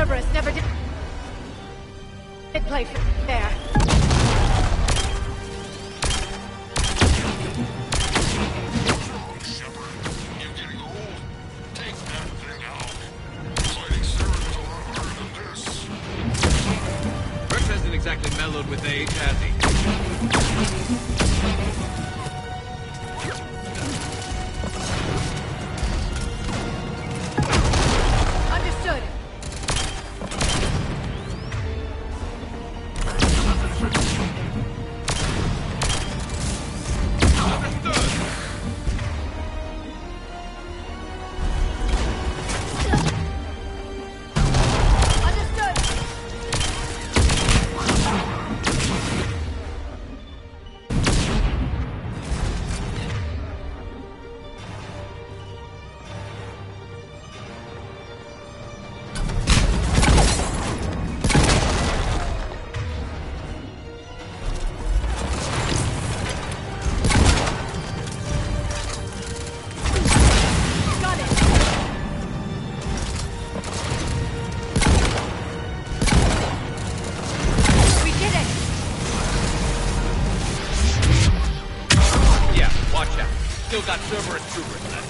Cerberus never did play fair. Exactly mellowed with age, has he? Understood. Still got Cerberus troopers left.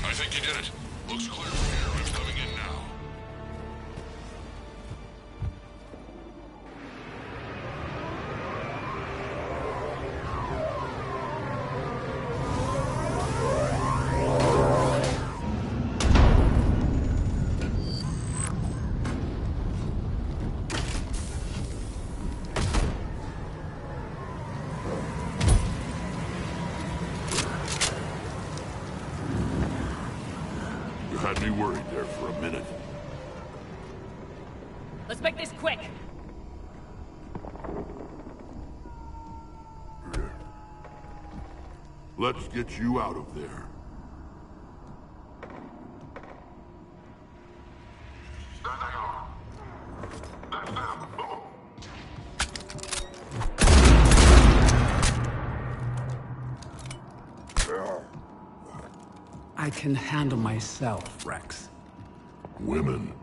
I think you did it. Looks clear from here. I'm coming in now. Had me worried there for a minute. Let's make this quick. Let's get you out of there. I can handle myself, Rex. Women.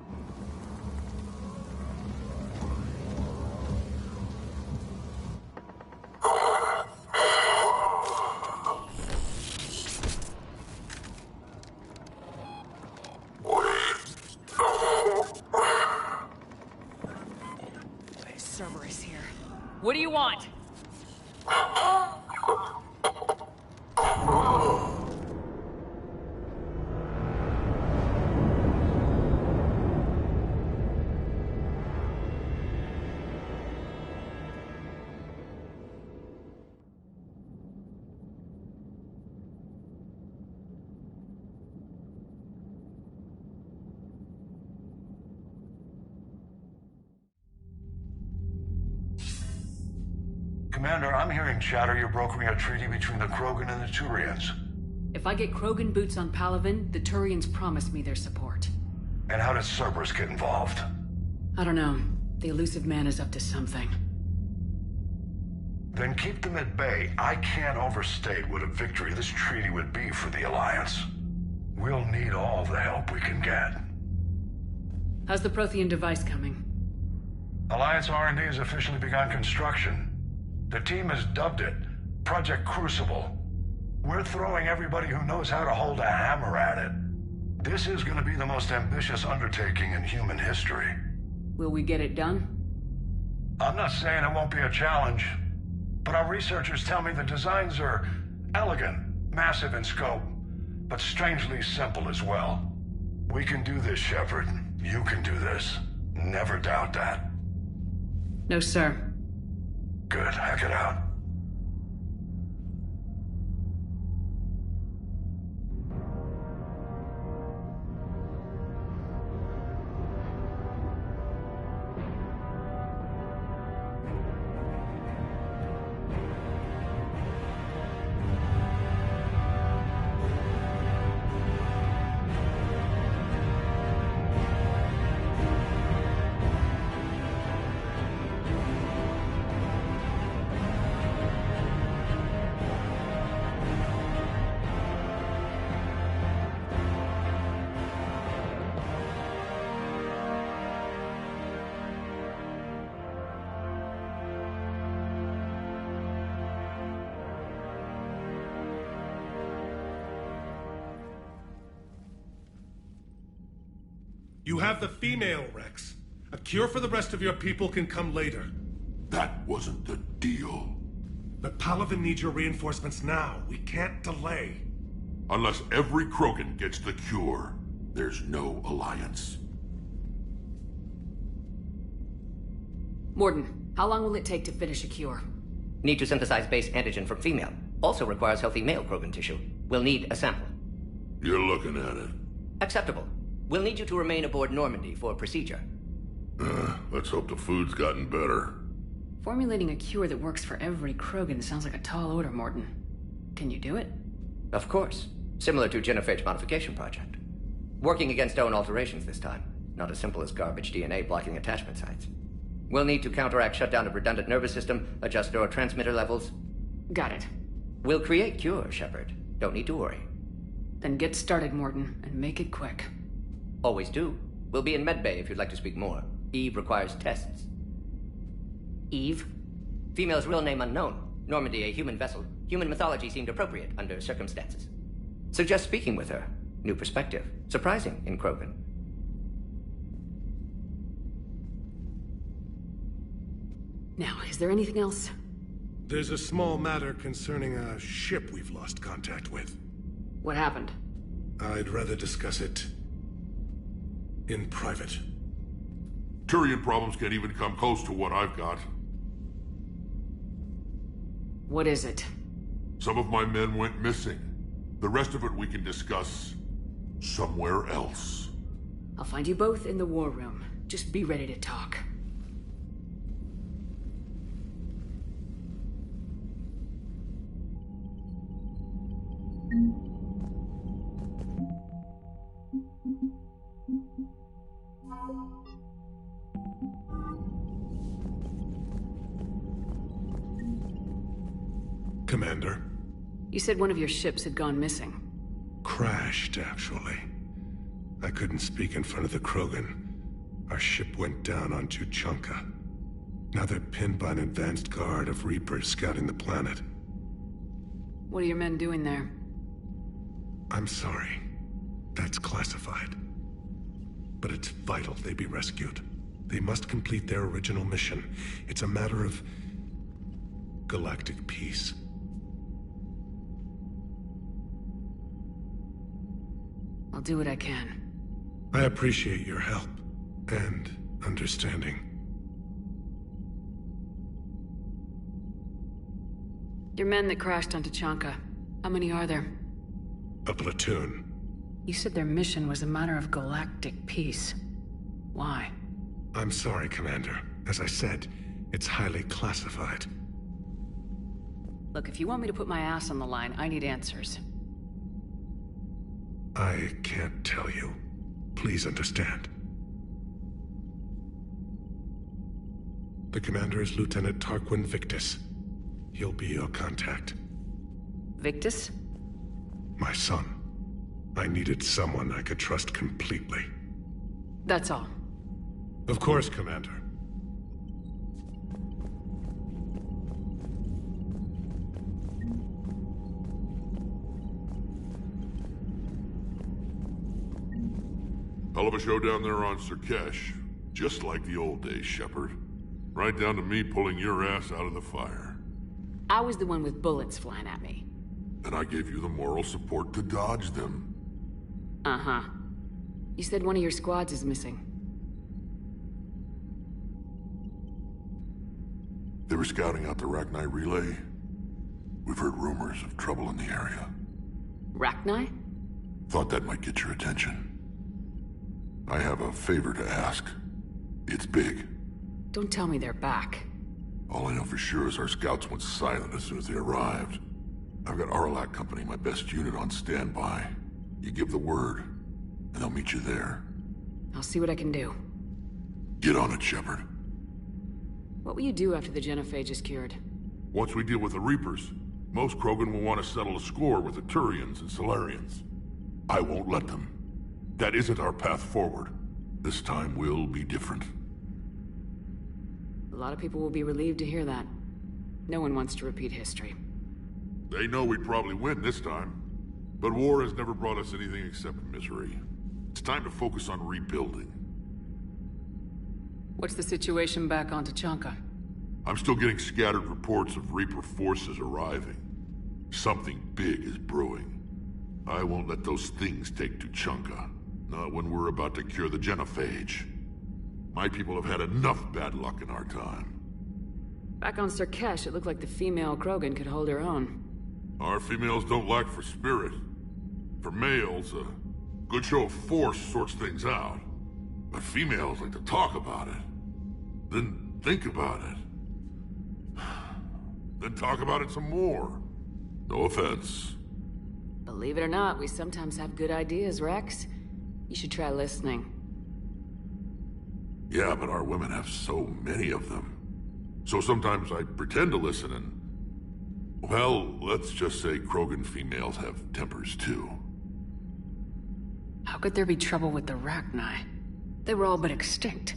Cerberus here. What do you want? Commander, I'm hearing chatter you're brokering a treaty between the Krogan and the Turians. If I get Krogan boots on Palaven, the Turians promise me their support. And how does Cerberus get involved? I don't know. The Illusive Man is up to something. Then keep them at bay. I can't overstate what a victory this treaty would be for the Alliance. We'll need all the help we can get. How's the Prothean device coming? Alliance R&D has officially begun construction. The team has dubbed it Project Crucible. We're throwing everybody who knows how to hold a hammer at it. This is going to be the most ambitious undertaking in human history. Will we get it done? I'm not saying it won't be a challenge, but our researchers tell me the designs are elegant, massive in scope, but strangely simple as well. We can do this, Shepard. You can do this. Never doubt that. No, sir. Good. Hack it out. You have the female, Rex. A cure for the rest of your people can come later. That wasn't the deal. But Palaven needs your reinforcements now. We can't delay. Unless every Krogan gets the cure, there's no alliance. Mordin, how long will it take to finish a cure? Need to synthesize base antigen from female. Also requires healthy male Krogan tissue. We'll need a sample. You're looking at it. Acceptable. We'll need you to remain aboard Normandy for procedure. Let's hope the food's gotten better. Formulating a cure that works for every Krogan sounds like a tall order, Mordin. Can you do it? Of course. Similar to Genophage modification project. Working against own alterations this time. Not as simple as garbage DNA blocking attachment sites. We'll need to counteract shutdown of redundant nervous system, adjust neurotransmitter levels. Got it. We'll create cure, Shepard. Don't need to worry. Then get started, Mordin, and make it quick. Always do. We'll be in medbay if you'd like to speak more. Eve requires tests. Eve? Female's real name unknown. Normandy, a human vessel. Human mythology seemed appropriate under circumstances. Suggest speaking with her. New perspective. Surprising in Krogan. Now, is there anything else? There's a small matter concerning a ship we've lost contact with. What happened? I'd rather discuss it in private. Turian problems can't even come close to what I've got. What is it? Some of my men went missing. The rest of it we can discuss somewhere else. I'll find you both in the war room. Just be ready to talk. Commander. You said one of your ships had gone missing. Crashed, actually. I couldn't speak in front of the Krogan. Our ship went down on Tuchanka. Now they're pinned by an advanced guard of Reapers scouting the planet. What are your men doing there? I'm sorry. That's classified. But it's vital they be rescued. They must complete their original mission. It's a matter of galactic peace. I'll do what I can. I appreciate your help and understanding. Your men that crashed onto Tuchanka, how many are there? A platoon. You said their mission was a matter of galactic peace. Why? I'm sorry, Commander. As I said, it's highly classified. Look, if you want me to put my ass on the line, I need answers. I can't tell you. Please understand. The commander is Lieutenant Tarquin Victus. He'll be your contact. Victus? My son. I needed someone I could trust completely. That's all. Of course, Commander. Hell of a show down there on Surkesh. Just like the old days, Shepard. Right down to me pulling your ass out of the fire. I was the one with bullets flying at me. And I gave you the moral support to dodge them. Uh-huh. You said one of your squads is missing. They were scouting out the Rachni relay. We've heard rumors of trouble in the area. Rachni? Thought that might get your attention. I have a favor to ask. It's big. Don't tell me they're back. All I know for sure is our scouts went silent as soon as they arrived. I've got Aralak Company, my best unit, on standby. You give the word, and they'll meet you there. I'll see what I can do. Get on it, Shepard. What will you do after the Genophage is cured? Once we deal with the Reapers, most Krogan will want to settle a score with the Turians and Solarians. I won't let them. That isn't our path forward. This time will be different. A lot of people will be relieved to hear that. No one wants to repeat history. They know we'd probably win this time. But war has never brought us anything except misery. It's time to focus on rebuilding. What's the situation back on Tuchanka? I'm still getting scattered reports of Reaper forces arriving. Something big is brewing. I won't let those things take Tuchanka. Not when we're about to cure the genophage. My people have had enough bad luck in our time. Back on Surkesh, it looked like the female Krogan could hold her own. Our females don't lack for spirit. For males, a good show of force sorts things out. But females like to talk about it. Then think about it. Then talk about it some more. No offense. Believe it or not, we sometimes have good ideas, Rex. You should try listening. Yeah, but our women have so many of them. So sometimes I pretend to listen and... Well, let's just say Krogan females have tempers too. How could there be trouble with the Rachni? They were all but extinct.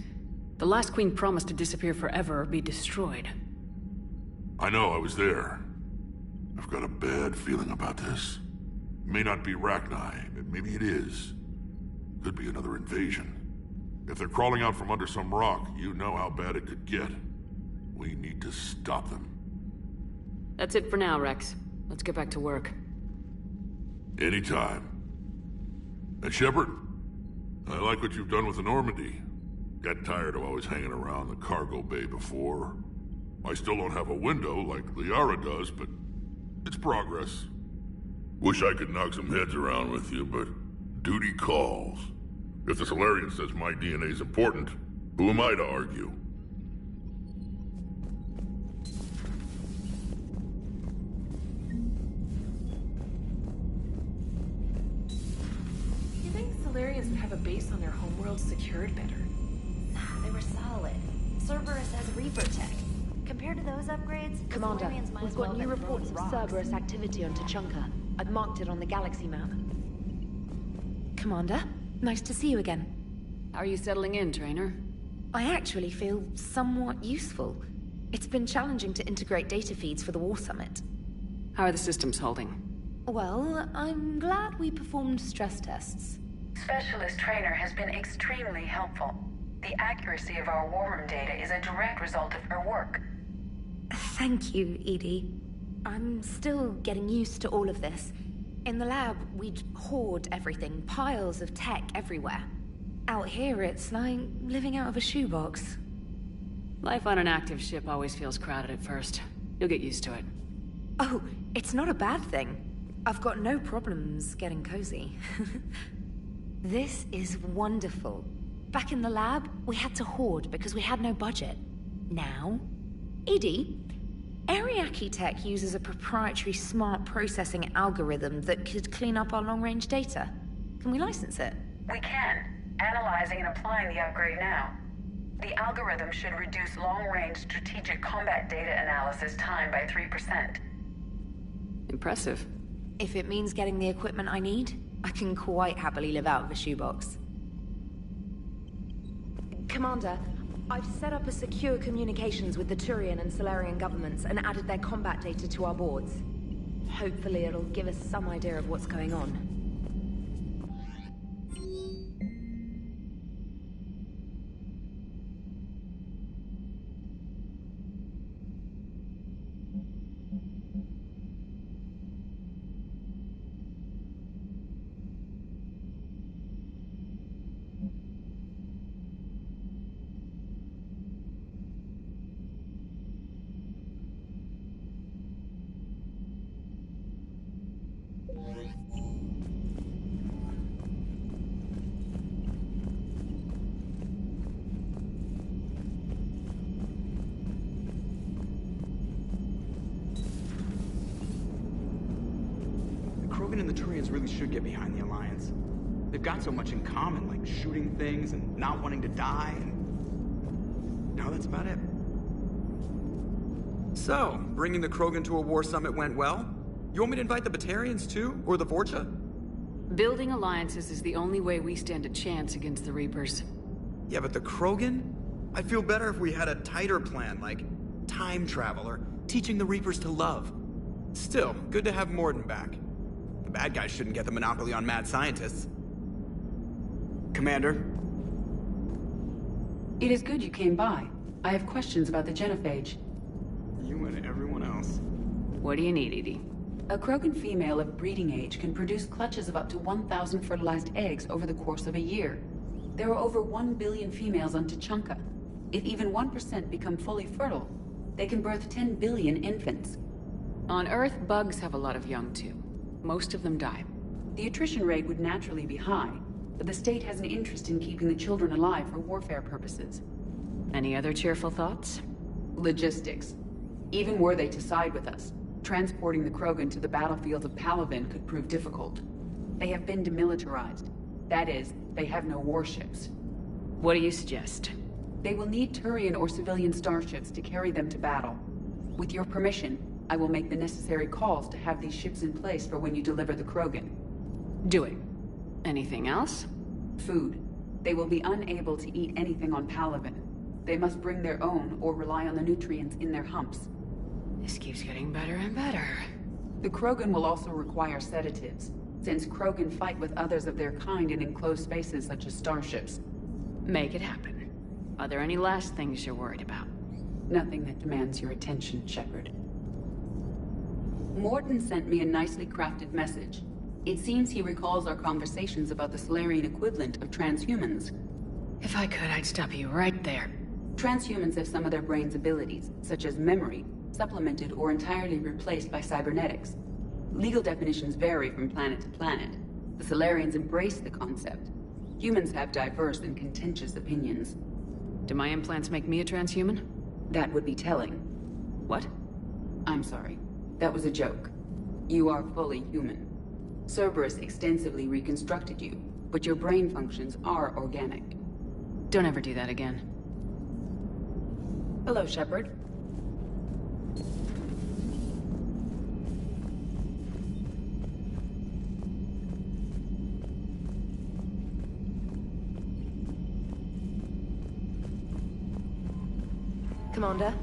The last queen promised to disappear forever or be destroyed. I know, I was there. I've got a bad feeling about this. It may not be Rachni, maybe it is. Could be another invasion. If they're crawling out from under some rock, you know how bad it could get. We need to stop them. That's it for now, Rex. Let's get back to work. Anytime. And Shepard, I like what you've done with the Normandy. Got tired of always hanging around the cargo bay before. I still don't have a window like Liara does, but it's progress. Wish I could knock some heads around with you, but duty calls. If the Solarian says my DNA is important, who am I to argue? You think Solarians would have a base on their homeworld secured better? They were solid. Cerberus has Reaper tech. Compared to those upgrades, the Commander, Solarians might we've as well got new have been reports of throwing rocks. Cerberus activity on Tuchanka. I've marked it on the galaxy map. Commander, nice to see you again. How are you settling in, Trainer? I actually feel somewhat useful. It's been challenging to integrate data feeds for the War Summit. How are the systems holding? Well, I'm glad we performed stress tests. Specialist Trainer has been extremely helpful. The accuracy of our war room data is a direct result of her work. Thank you, Edie. I'm still getting used to all of this. In the lab, we'd hoard everything, piles of tech everywhere. Out here, it's like living out of a shoebox. Life on an active ship always feels crowded at first. You'll get used to it. Oh, it's not a bad thing. I've got no problems getting cozy. This is wonderful. Back in the lab, we had to hoard because we had no budget. Now, Edie, Ariake Tech uses a proprietary smart processing algorithm that could clean up our long-range data. Can we license it? We can. Analyzing and applying the upgrade now. The algorithm should reduce long-range strategic combat data analysis time by 3%. Impressive. If it means getting the equipment I need, I can quite happily live out of a shoebox. Commander, I've set up a secure communications with the Turian and Solarian governments and added their combat data to our boards. Hopefully it'll give us some idea of what's going on. Krogan and the Turians really should get behind the Alliance. They've got so much in common, like shooting things and not wanting to die, and... no, that's about it. So, bringing the Krogan to a war summit went well? You want me to invite the Batarians too? Or the Vorcha? Building alliances is the only way we stand a chance against the Reapers. Yeah, but the Krogan? I'd feel better if we had a tighter plan, like time travel or teaching the Reapers to love. Still, good to have Mordin back. The bad guys shouldn't get the monopoly on mad scientists. Commander? It is good you came by. I have questions about the genophage. You and everyone else. What do you need, Edie? A Krogan female of breeding age can produce clutches of up to 1,000 fertilized eggs over the course of a year. There are over 1 billion females on Tuchanka. If even 1% become fully fertile, they can birth 10 billion infants. On Earth, bugs have a lot of young too. Most of them die. The attrition rate would naturally be high, but the state has an interest in keeping the children alive for warfare purposes. Any other cheerful thoughts? Logistics. Even were they to side with us, transporting the Krogan to the battlefields of Palaven could prove difficult. They have been demilitarized. That is, they have no warships. What do you suggest? They will need Turian or civilian starships to carry them to battle. With your permission, I will make the necessary calls to have these ships in place for when you deliver the Krogan. Do it. Anything else? Food. They will be unable to eat anything on Palaven. They must bring their own or rely on the nutrients in their humps. This keeps getting better and better. The Krogan will also require sedatives, since Krogan fight with others of their kind in enclosed spaces such as starships. Make it happen. Are there any last things you're worried about? Nothing that demands your attention, Shepard. Mordin sent me a nicely crafted message. It seems he recalls our conversations about the Salarian equivalent of transhumans. If I could, I'd stop you right there. Transhumans have some of their brain's abilities, such as memory, supplemented or entirely replaced by cybernetics. Legal definitions vary from planet to planet. The Salarians embrace the concept. Humans have diverse and contentious opinions. Do my implants make me a transhuman? That would be telling. What? I'm sorry. That was a joke. You are fully human. Cerberus extensively reconstructed you, but your brain functions are organic. Don't ever do that again. Hello, Shepard. Commander?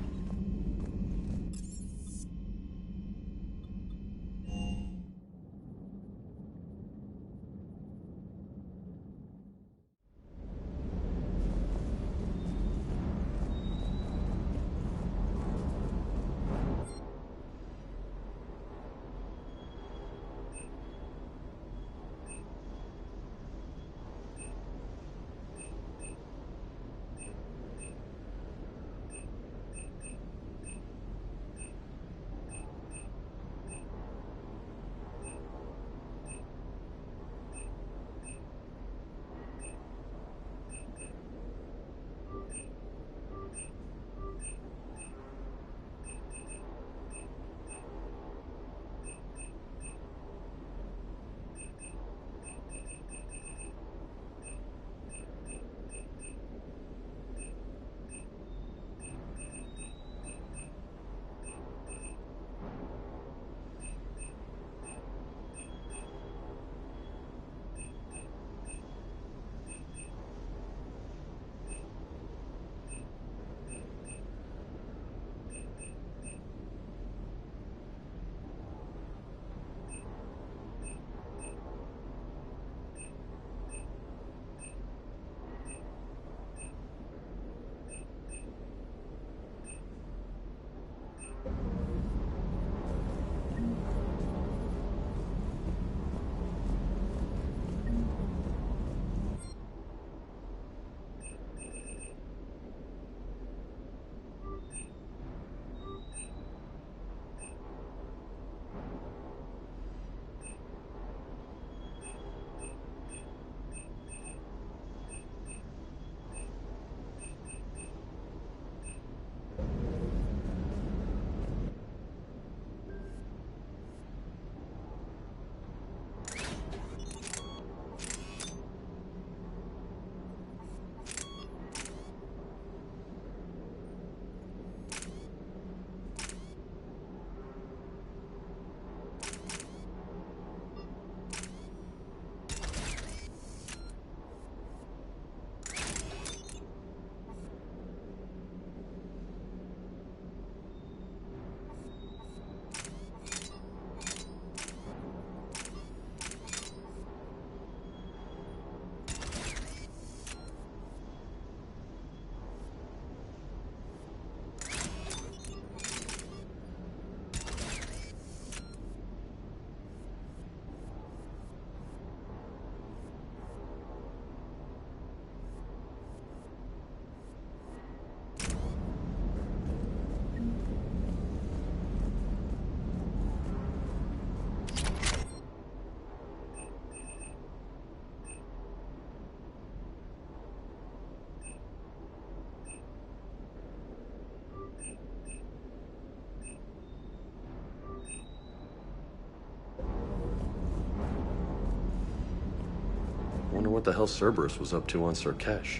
what the hell Cerberus was up to on Surkesh.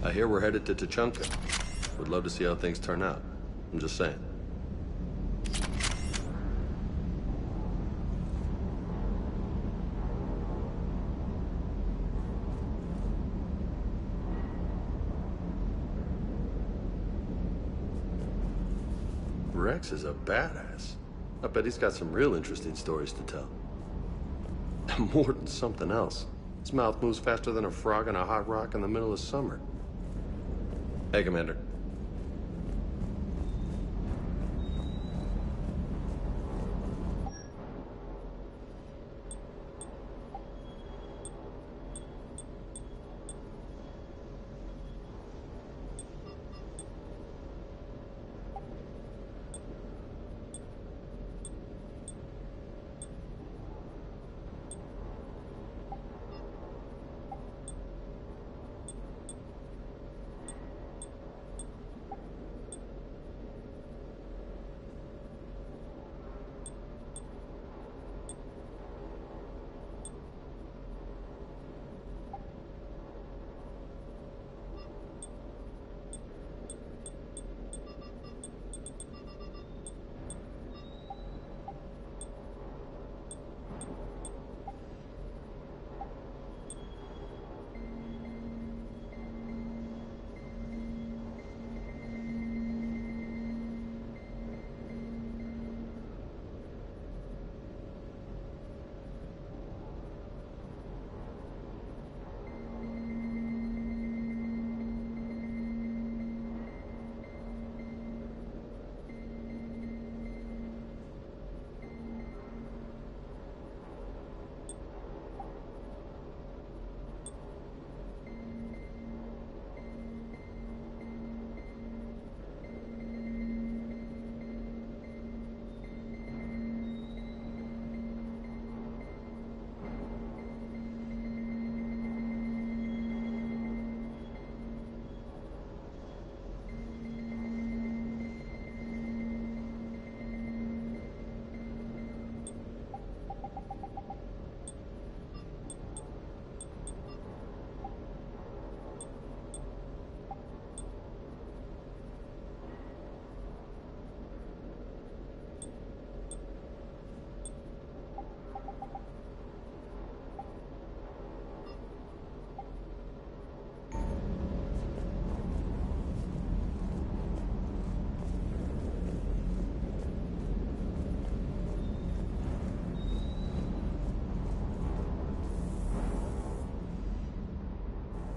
I hear we're headed to Tuchanka. Would love to see how things turn out. I'm just saying. Rex is a badass. I bet he's got some real interesting stories to tell. More than something else. His mouth moves faster than a frog on a hot rock in the middle of summer. Hey, Commander.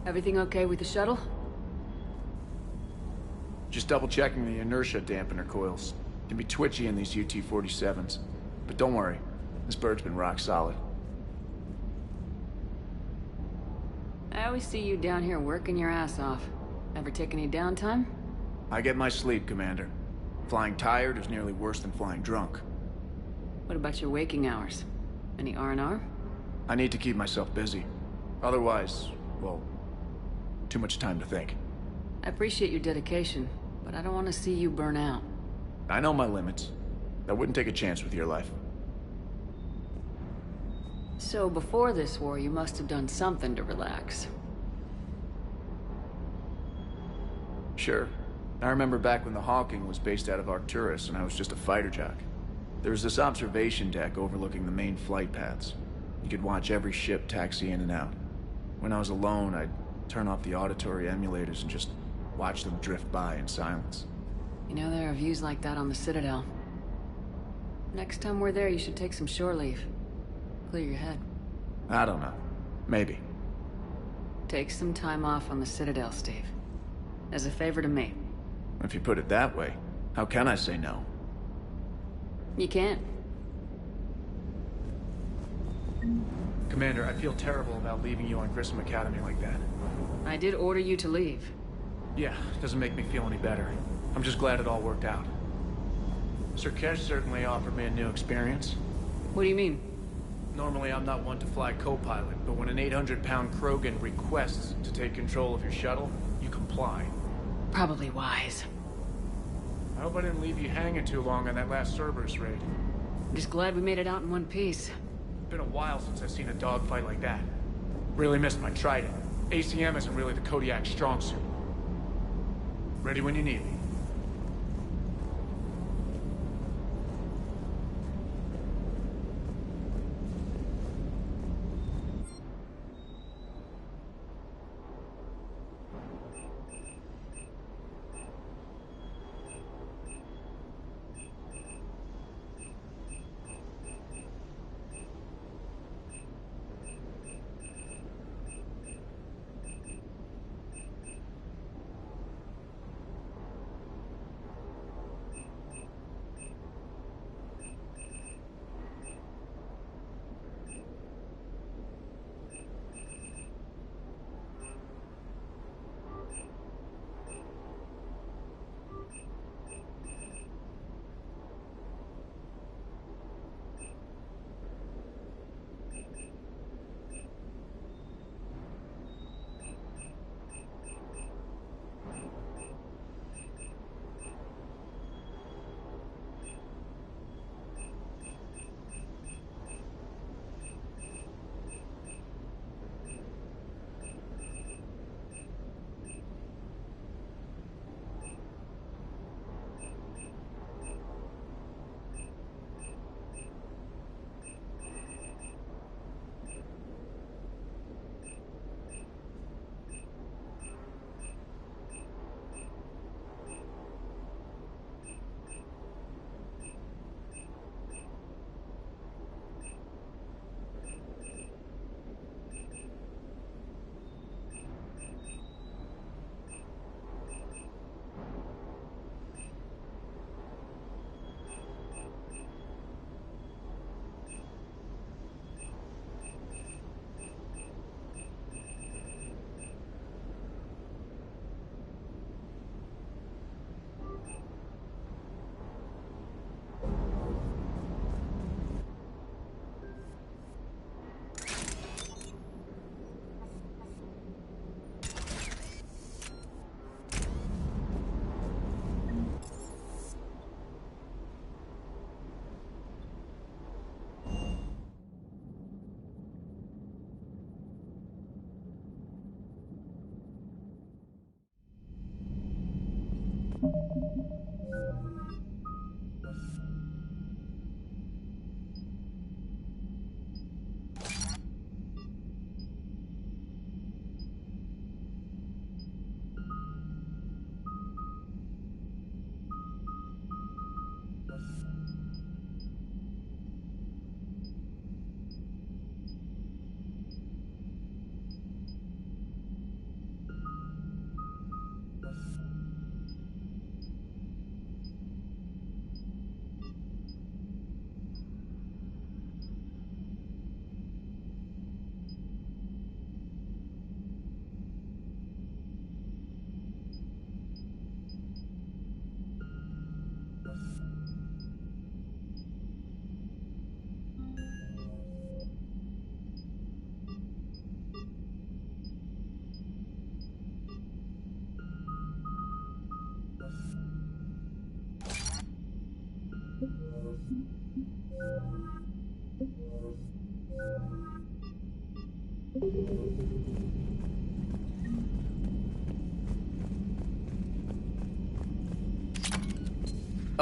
Everything okay with the shuttle? Just double-checking the inertia dampener coils. Can be twitchy in these UT-47s. But don't worry, this bird's been rock solid. I always see you down here working your ass off. Ever take any downtime? I get my sleep, Commander. Flying tired is nearly worse than flying drunk. What about your waking hours? Any R&R? I need to keep myself busy. Otherwise, well, too much time to think. I appreciate your dedication, but I don't want to see you burn out. I know my limits. I wouldn't take a chance with your life. So before this war, you must have done something to relax. Sure. I remember back when the Hawking was based out of Arcturus and I was just a fighter jock. There was this observation deck overlooking the main flight paths. You could watch every ship taxi in and out. When I was alone, I'd turn off the auditory emulators and just watch them drift by in silence. You know, there are views like that on the Citadel. Next time we're there, you should take some shore leave. Clear your head. I don't know. Maybe. Take some time off on the Citadel, Steve. As a favor to me. If you put it that way, how can I say no? You can't. Commander, I feel terrible about leaving you on Grissom Academy like that. I did order you to leave. Yeah, doesn't make me feel any better. I'm just glad it all worked out. Surkesh certainly offered me a new experience. What do you mean? Normally I'm not one to fly co-pilot, but when an 800-pound Krogan requests to take control of your shuttle, you comply. Probably wise. I hope I didn't leave you hanging too long on that last Cerberus raid. I'm just glad we made it out in one piece. been a while since I've seen a dogfight like that. Really missed my trident. ACM isn't really the Kodiak's strong suit. Ready when you need me.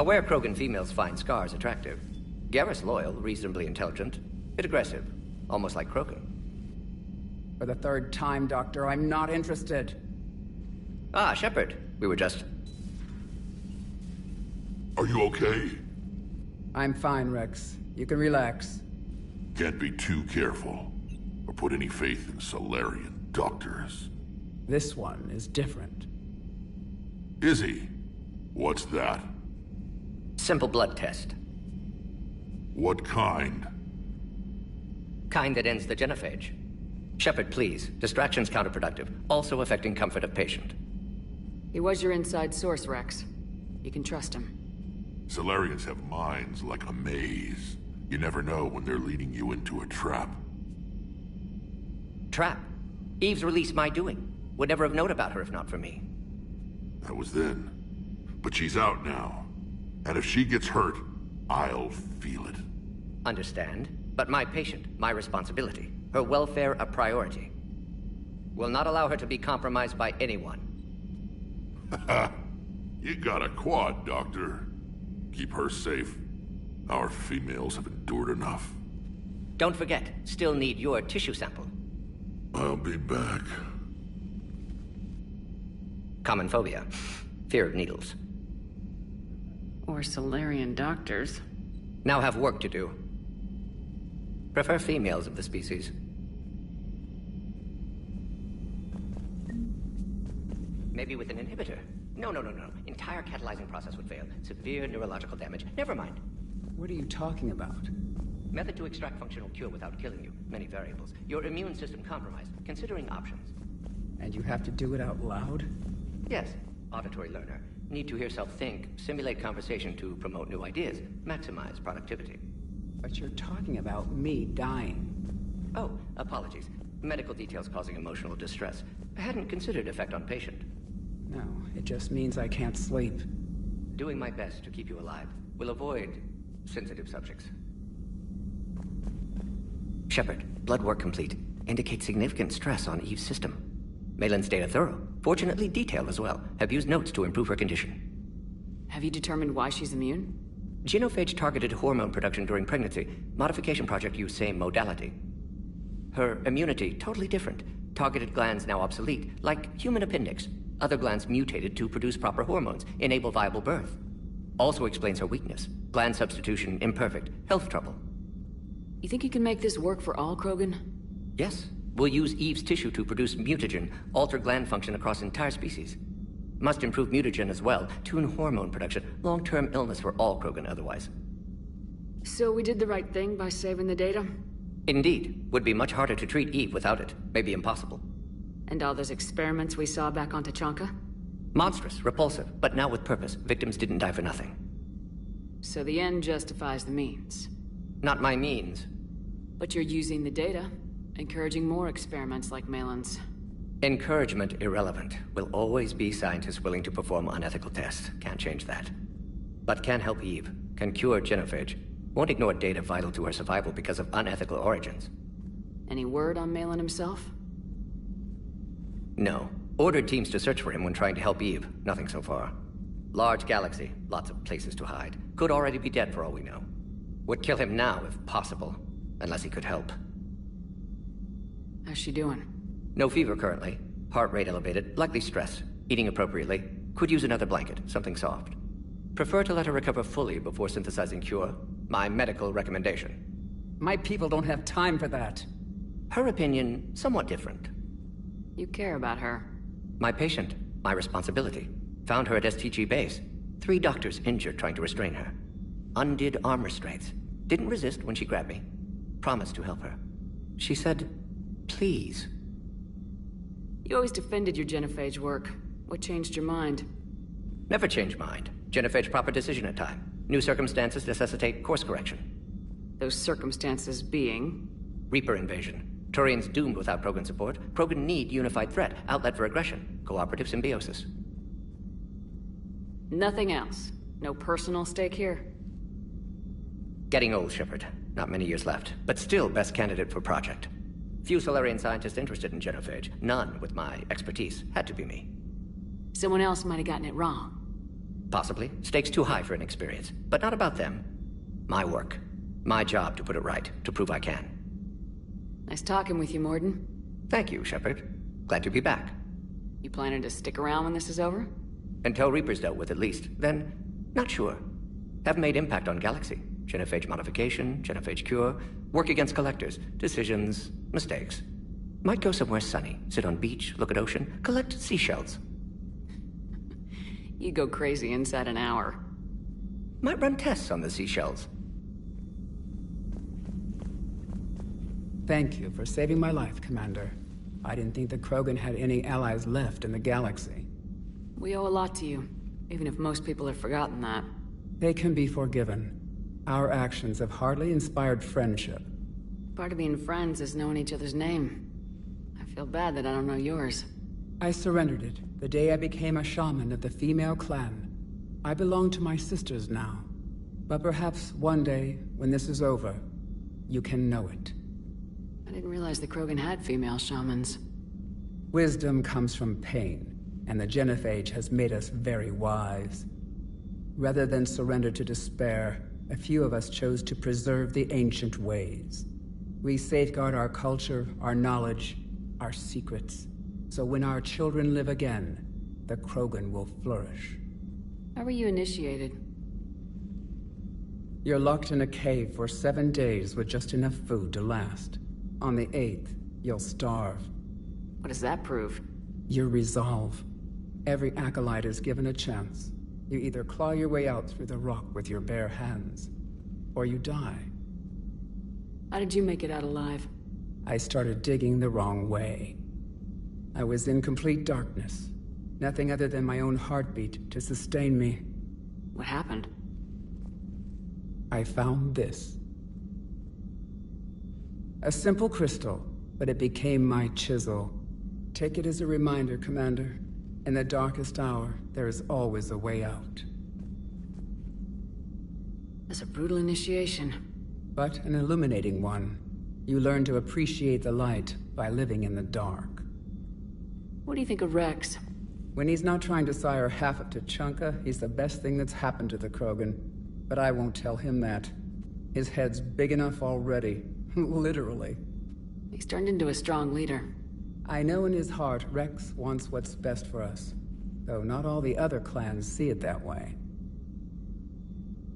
Aware Krogan females find scars attractive. Garrus loyal, reasonably intelligent, bit aggressive, almost like Krogan. For the third time, Doctor, I'm not interested. Ah, Shepard. We were just... Are you okay? I'm fine, Rex. You can relax. Can't be too careful, or put any faith in Salarian doctors. This one is different. Is he? What's that? Simple blood test. What kind? Kind that ends the genophage. Shepard, please. Distraction's counterproductive, also affecting comfort of patient. He was your inside source, Rex. You can trust him. Salarians have minds like a maze. You never know when they're leading you into a trap. Trap? Eve's released my doing. Would never have known about her if not for me. That was then. But she's out now. And if she gets hurt, I'll feel it. Understand? But my patient, my responsibility. Her welfare a priority. Will not allow her to be compromised by anyone. You got a quad, Doctor. Keep her safe. Our females have endured enough. Don't forget, still need your tissue sample. I'll be back. Common phobia. Fear of needles. Or Solarian doctors. Now have work to do. Prefer females of the species. Maybe with an inhibitor. No. Entire catalyzing process would fail. Severe neurological damage. Never mind. What are you talking about? Method to extract functional cure without killing you. Many variables. Your immune system compromised. Considering options. And you have to do it out loud? Yes. Auditory learner. Need to hear self think, simulate conversation to promote new ideas, maximize productivity. But you're talking about me dying. Oh, apologies. Medical details causing emotional distress. I hadn't considered effect on patient. No, it just means I can't sleep. Doing my best to keep you alive. Will avoid sensitive subjects. Shepard, blood work complete. Indicates significant stress on Eve's system. Malin's data thorough. Fortunately detailed as well. Have used notes to improve her condition. Have you determined why she's immune? Genophage targeted hormone production during pregnancy. Modification project used same modality. Her immunity, totally different. Targeted glands now obsolete, like human appendix. Other glands mutated to produce proper hormones, enable viable birth. Also explains her weakness. Gland substitution imperfect. Health trouble. You think you can make this work for all Krogan? Yes. We'll use Eve's tissue to produce mutagen, alter gland function across entire species. Must improve mutagen as well, tune hormone production, long-term illness for all Krogan otherwise. So we did the right thing by saving the data? Indeed. Would be much harder to treat Eve without it. Maybe impossible. And all those experiments we saw back on Tuchanka? Monstrous, repulsive, but now with purpose. Victims didn't die for nothing. So the end justifies the means? Not my means. But you're using the data, encouraging more experiments like Malin's. Encouragement irrelevant. Will always be scientists willing to perform unethical tests. Can't change that. But can help Eve. Can cure genophage. Won't ignore data vital to her survival because of unethical origins. Any word on Malin himself? No. Ordered teams to search for him when trying to help Eve. Nothing so far. Large galaxy. Lots of places to hide. Could already be dead for all we know. Would kill him now if possible. Unless he could help. How's she doing? No fever currently. Heart rate elevated. Likely stress. Eating appropriately. Could use another blanket. Something soft. Prefer to let her recover fully before synthesizing cure. My medical recommendation. My people don't have time for that. Her opinion, somewhat different. You care about her. My patient. My responsibility. Found her at STG base. 3 doctors injured trying to restrain her. Undid arm restraints. Didn't resist when she grabbed me. Promised to help her. She said, please. You always defended your genophage work. What changed your mind? Never change mind. Genophage proper decision at time. New circumstances necessitate course correction. Those circumstances being? Reaper invasion. Turians doomed without Krogan support. Krogan need unified threat. Outlet for aggression. Cooperative symbiosis. Nothing else? No personal stake here? Getting old, Shepard. Not many years left. But still best candidate for project. Few Solarian scientists interested in genophage. None with my expertise. Had to be me. Someone else might have gotten it wrong. Possibly. Stakes too high for inexperience. But not about them. My work. My job to put it right. To prove I can. Nice talking with you, Mordin. Thank you, Shepard. Glad to be back. You planning to stick around when this is over? Until Reaper's dealt with, at least. Then, not sure. Have made impact on Galaxy. Genophage modification, genophage cure, work against collectors, decisions, mistakes. Might go somewhere sunny, sit on beach, look at ocean, collect seashells. You go crazy inside an hour. Might run tests on the seashells. Thank you for saving my life, Commander. I didn't think the Krogan had any allies left in the galaxy. We owe a lot to you, even if most people have forgotten that. They can be forgiven. Our actions have hardly inspired friendship. Part of being friends is knowing each other's name. I feel bad that I don't know yours. I surrendered it the day I became a shaman of the female clan. I belong to my sisters now. But perhaps one day, when this is over, you can know it. I didn't realize the Krogan had female shamans. Wisdom comes from pain, and the Genophage has made us very wise. Rather than surrender to despair, a few of us chose to preserve the ancient ways. We safeguard our culture, our knowledge, our secrets. So when our children live again, the Krogan will flourish. How were you initiated? You're locked in a cave for 7 days with just enough food to last. On the 8th, you'll starve. What does that prove? Your resolve. Every acolyte is given a chance. You either claw your way out through the rock with your bare hands, or you die. How did you make it out alive? I started digging the wrong way. I was in complete darkness. Nothing other than my own heartbeat to sustain me. What happened? I found this. A simple crystal, but it became my chisel. Take it as a reminder, Commander. In the darkest hour, there is always a way out. That's a brutal initiation. But an illuminating one. You learn to appreciate the light by living in the dark. What do you think of Rex? When he's not trying to sire half of Tuchanka, he's the best thing that's happened to the Krogan. But I won't tell him that. His head's big enough already. Literally. He's turned into a strong leader. I know in his heart Rex wants what's best for us. Though not all the other clans see it that way.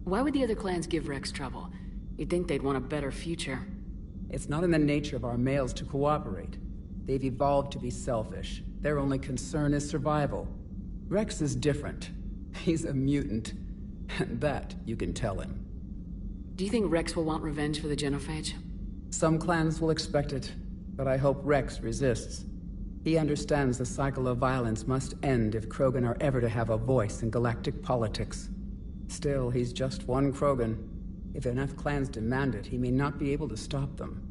Why would the other clans give Rex trouble? You'd think they'd want a better future. It's not in the nature of our males to cooperate. They've evolved to be selfish. Their only concern is survival. Rex is different. He's a mutant. And that you can tell him. Do you think Rex will want revenge for the Genophage? Some clans will expect it, but I hope Rex resists. He understands the cycle of violence must end if Krogan are ever to have a voice in galactic politics. Still, he's just one Krogan. If enough clans demand it, he may not be able to stop them.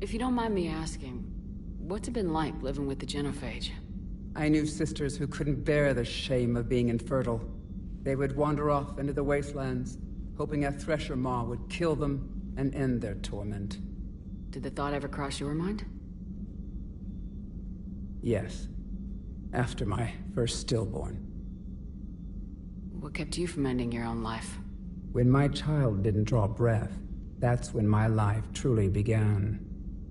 If you don't mind me asking, what's it been like living with the Genophage? I knew sisters who couldn't bear the shame of being infertile. They would wander off into the wastelands, hoping a Thresher Maw would kill them and end their torment. Did the thought ever cross your mind? Yes. After my first stillborn. What kept you from ending your own life? When my child didn't draw breath, that's when my life truly began.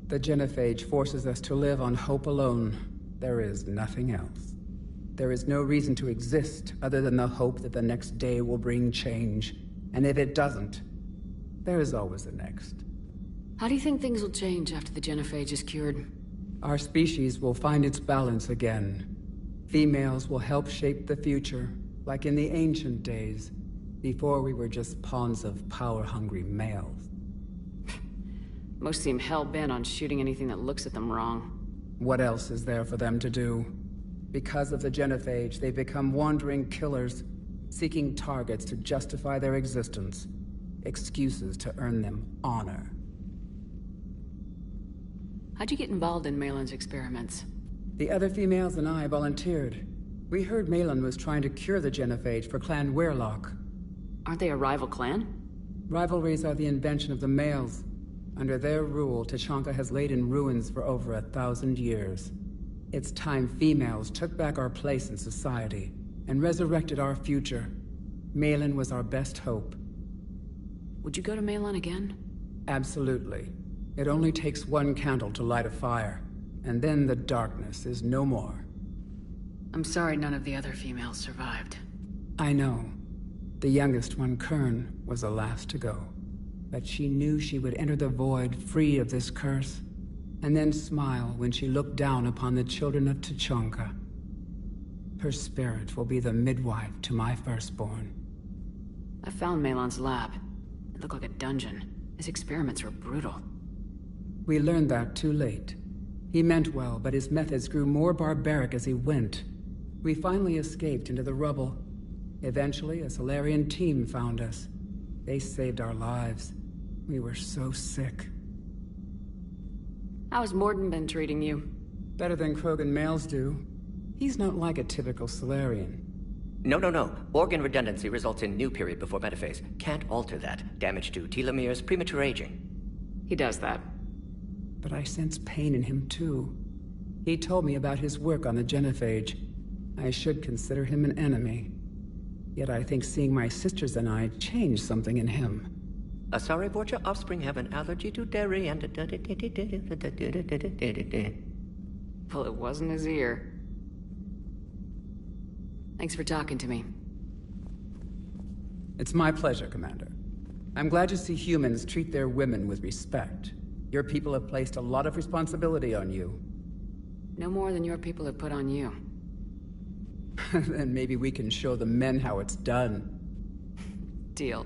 The Genophage forces us to live on hope alone. There is nothing else. There is no reason to exist other than the hope that the next day will bring change. And if it doesn't, there is always the next. How do you think things will change after the Genophage is cured? Our species will find its balance again. Females will help shape the future, like in the ancient days, before we were just pawns of power-hungry males. Most seem hell-bent on shooting anything that looks at them wrong. What else is there for them to do? Because of the Genophage, they've become wandering killers, seeking targets to justify their existence. Excuses to earn them honor. How'd you get involved in Maelon's experiments? The other females and I volunteered. We heard Maelon was trying to cure the Genophage for Clan Weirlock. Aren't they a rival clan? Rivalries are the invention of the males. Under their rule, Tuchanka has laid in ruins for over 1,000 years. It's time females took back our place in society and resurrected our future. Maelon was our best hope. Would you go to Maelon again? Absolutely. It only takes one candle to light a fire, and then the darkness is no more. I'm sorry none of the other females survived. I know. The youngest one, Kern, was the last to go. But she knew she would enter the void free of this curse, and then smile when she looked down upon the children of Tuchanka. Her spirit will be the midwife to my firstborn. I found Maelon's lab. It looked like a dungeon. His experiments were brutal. We learned that too late. He meant well, but his methods grew more barbaric as he went. We finally escaped into the rubble. Eventually, a Salarian team found us. They saved our lives. We were so sick. How's Mordin been treating you? Better than Krogan males do. He's not like a typical Salarian. No. Organ redundancy results in new period before metaphase. Can't alter that. Damage to telomeres, premature aging. He does that. But I sense pain in him too. He told me about his work on the genophage. I should consider him an enemy. Yet I think seeing my sisters and I changed something in him. Sorry, Borgia offspring have an allergy to dairy and... Well, it wasn't his ear. Thanks for talking to me. It's my pleasure, Commander. I'm glad to see humans treat their women with respect. Your people have placed a lot of responsibility on you. No more than your people have put on you. Then maybe we can show the men how it's done. Deal.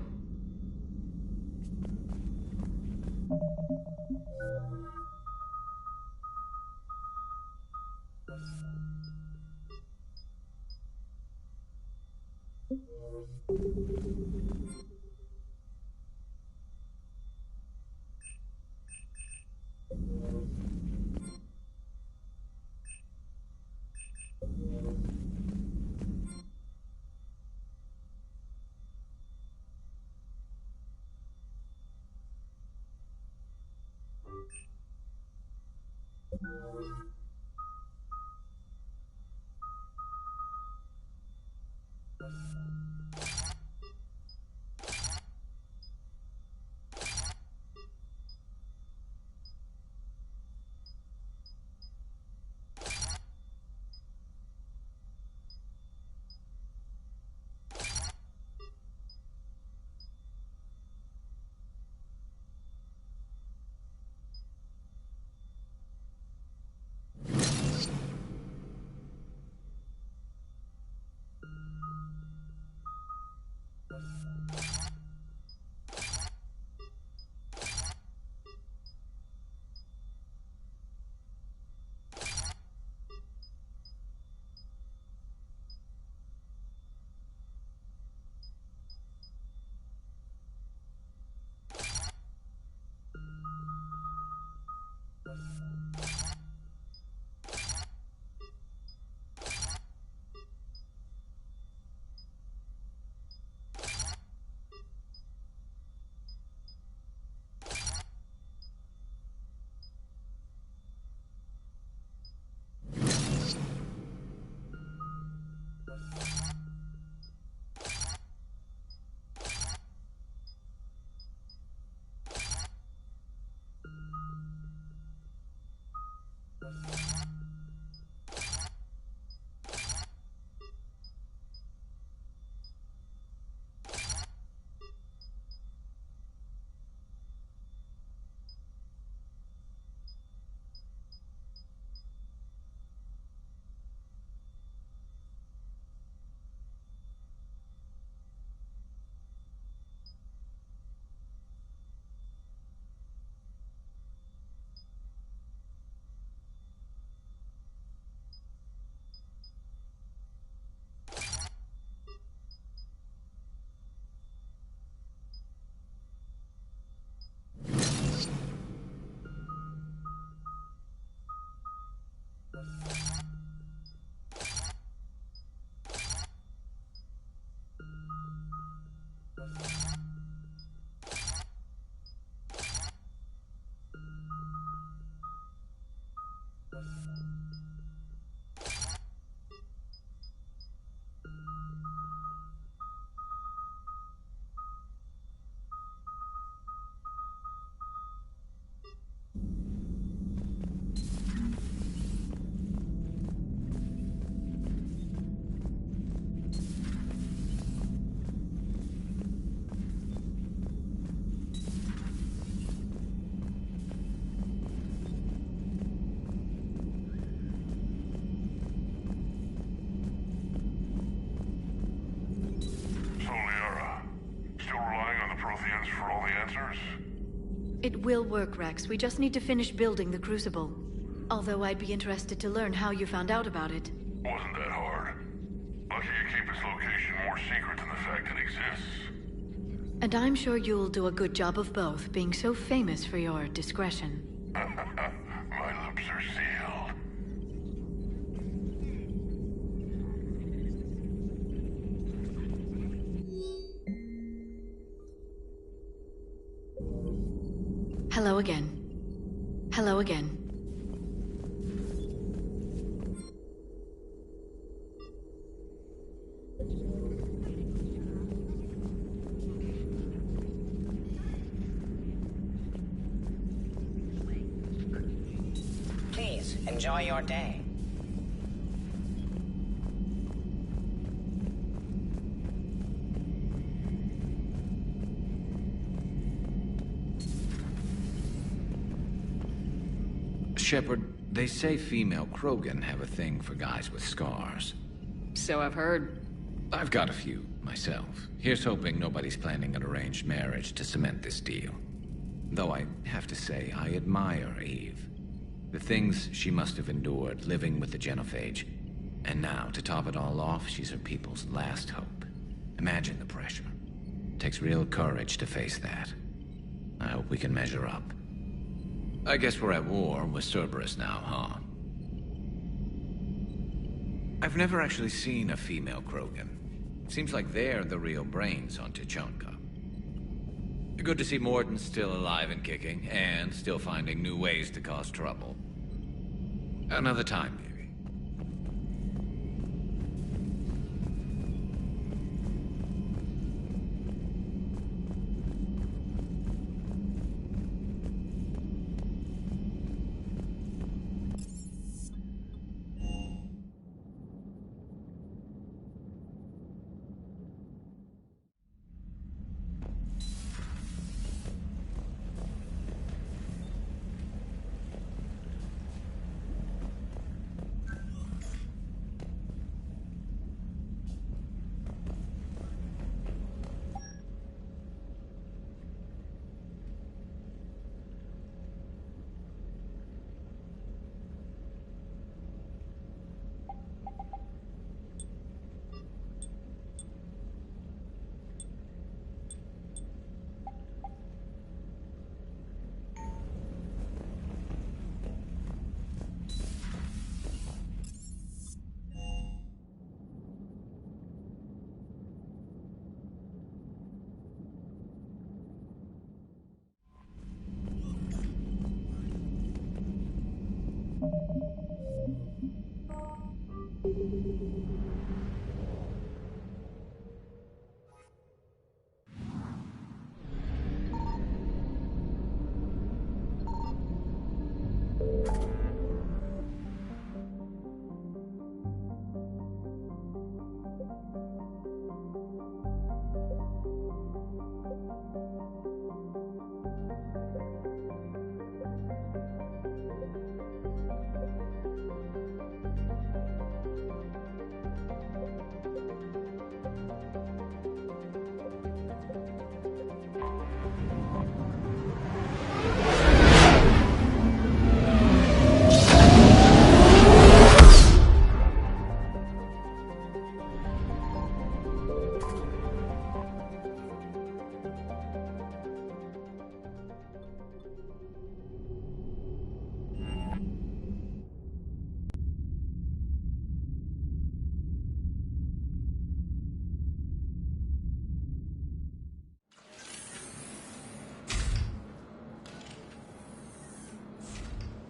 It will work, Rex. We just need to finish building the Crucible. Although I'd be interested to learn how you found out about it. Wasn't that hard. Lucky you keep its location more secret than the fact it exists. And I'm sure you'll do a good job of both, being so famous for your discretion. My lips are sealed. Hello again. Hello again. Please, enjoy your day. Shepard, they say female Krogan have a thing for guys with scars. So I've heard. I've got a few, myself. Here's hoping nobody's planning an arranged marriage to cement this deal. Though I have to say, I admire Eve. The things she must have endured living with the Genophage. And now, to top it all off, she's her people's last hope. Imagine the pressure. Takes real courage to face that. I hope we can measure up. I guess we're at war with Cerberus now, huh? I've never actually seen a female Krogan. Seems like they're the real brains on Tuchanka. Good to see Mordin still alive and kicking, and still finding new ways to cause trouble. Another time, maybe.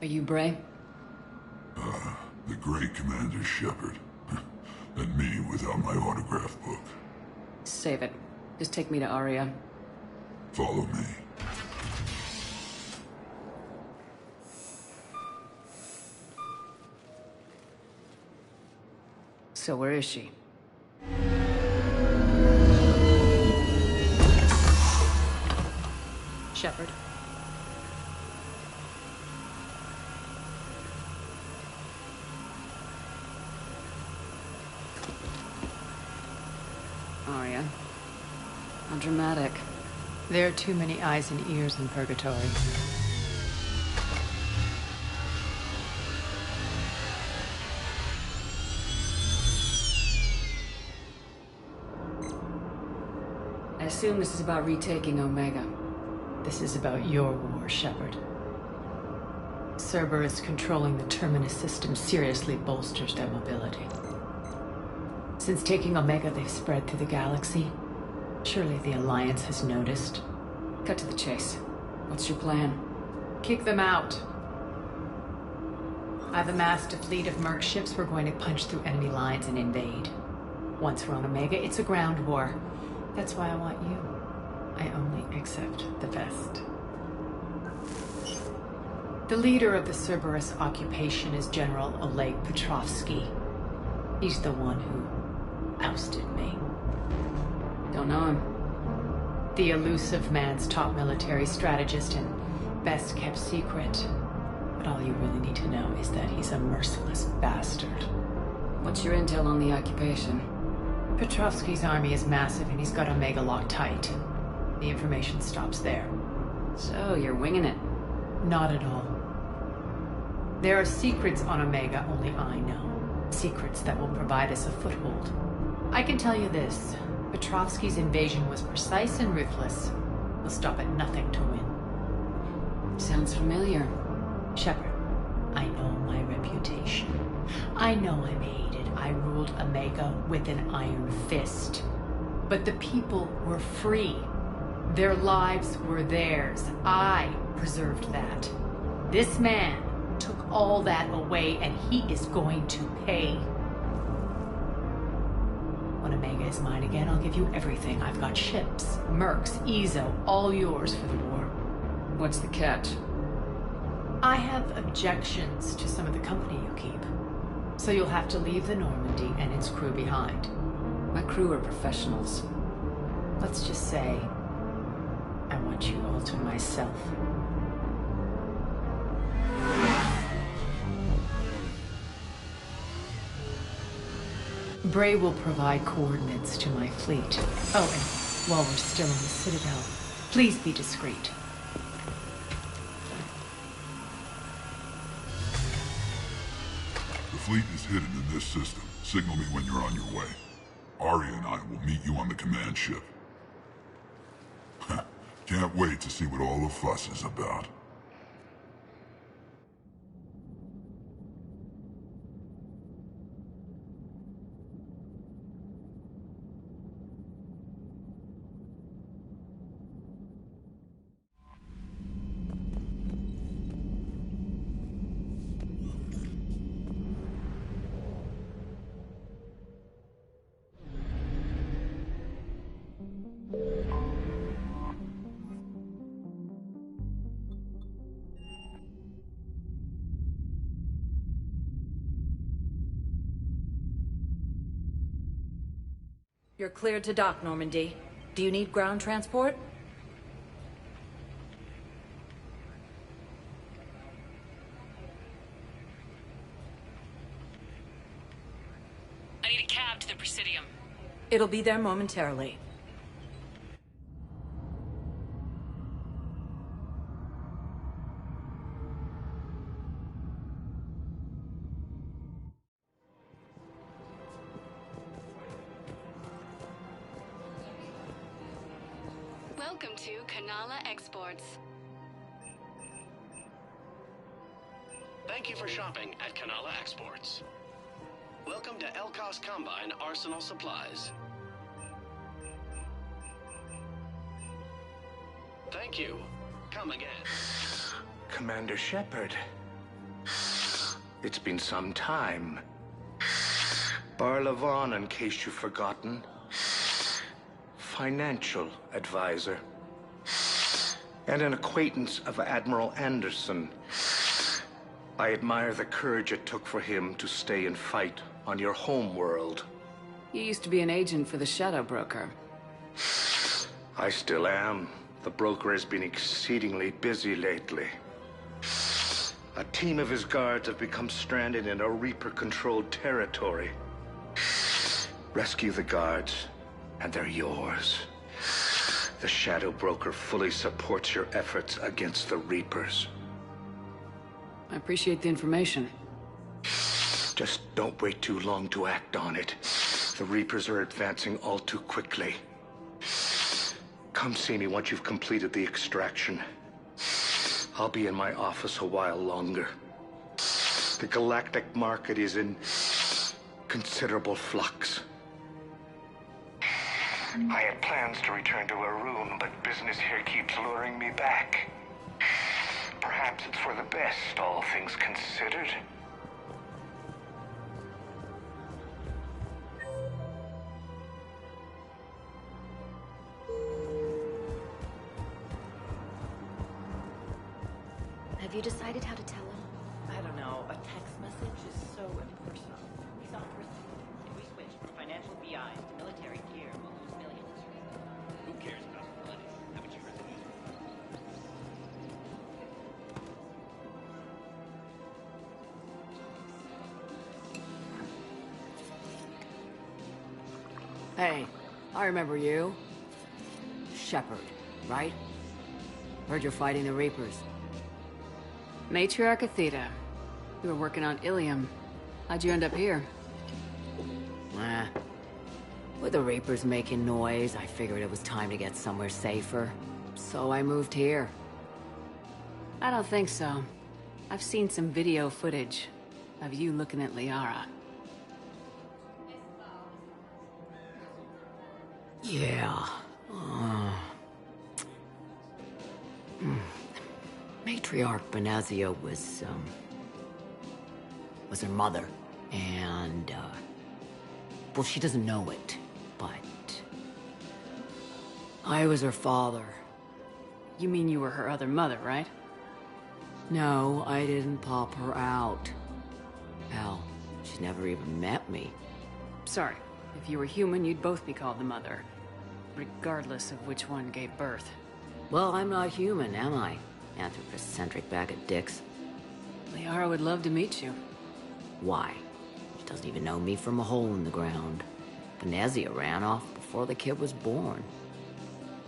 Are you Bray? The great Commander Shepard. And me without my autograph book. Save it. Just take me to Aria. Follow me. So where is she? Shepard. Aria. How dramatic. There are too many eyes and ears in Purgatory. I assume this is about retaking Omega. This is about your war, Shepard. Cerberus controlling the Terminus system seriously bolsters their mobility. Since taking Omega, they've spread through the galaxy. Surely the Alliance has noticed. Cut to the chase. What's your plan? Kick them out. I've amassed a fleet of merc ships. We're going to punch through enemy lines and invade. Once we're on Omega, it's a ground war. That's why I want you. I only accept the best. The leader of the Cerberus occupation is General Oleg Petrovsky. He's the one who ousted me. Don't know him. The elusive man's top military strategist and best kept secret. But all you really need to know is that he's a merciless bastard. What's your intel on the occupation? Petrovsky's army is massive and he's got Omega locked tight. The information stops there. So, you're winging it? Not at all. There are secrets on Omega only I know. Secrets that will provide us a foothold. I can tell you this. Petrovsky's invasion was precise and ruthless. He'll stop at nothing to win. Sounds familiar. Shepard, I know my reputation. I know I'm hated. I ruled Omega with an iron fist. But the people were free. Their lives were theirs. I preserved that. This man took all that away, and he is going to pay. When Omega is mine again, I'll give you everything. I've got ships, mercs, Ezo, all yours for the war. What's the catch? I have objections to some of the company you keep. So you'll have to leave the Normandy and its crew behind. My crew are professionals. Let's just say, I want you all to myself. Bray will provide coordinates to my fleet. Oh, and while we're still in the Citadel, please be discreet. The fleet is hidden in this system. Signal me when you're on your way. Arya and I will meet you on the command ship. Can't wait to see what all the fuss is about. You're cleared to dock, Normandy. Do you need ground transport? I need a cab to the Presidium. It'll be there momentarily. Welcome to Kanala Exports. Thank you for shopping at Kanala Exports. Welcome to Elkos Combine Arsenal Supplies. Thank you. Come again. Commander Shepard. It's been some time. Barla Vaughn, in case you've forgotten. Financial advisor. And an acquaintance of Admiral Anderson. I admire the courage it took for him to stay and fight on your home world. You used to be an agent for the Shadow Broker. I still am. The broker has been exceedingly busy lately. A team of his guards have become stranded in a Reaper-controlled territory. Rescue the guards, and they're yours. The Shadow Broker fully supports your efforts against the Reapers. I appreciate the information. Just don't wait too long to act on it. The Reapers are advancing all too quickly. Come see me once you've completed the extraction. I'll be in my office a while longer. The galactic market is in considerable flux. I had plans to return to Arun, but business here keeps luring me back. Perhaps perhaps it's for the best, all things considered. Have you decided how to tell him? I don't know. A text message is so impersonal. He's on first. If we switch from financial BIs to military gear, we'll lose millions. Who cares about the money? Haven't you heard the news? Hey, I remember you. Shepard, right? Heard you're fighting the Reapers. Matriarch Athena. You were working on Ilium. How'd you end up here? With the Reapers making noise, I figured it was time to get somewhere safer. So I moved here. I don't think so. I've seen some video footage of you looking at Liara. Yeah. Matriarch Benazia was her mother, and, well, she doesn't know it, but I was her father. You mean you were her other mother, right? No, I didn't pop her out. Hell, she's never even met me. Sorry, if you were human, you'd both be called the mother, regardless of which one gave birth. Well, I'm not human, am I? Anthropocentric bag of dicks. Liara would love to meet you. Why? She doesn't even know me from a hole in the ground. Benazia ran off before the kid was born.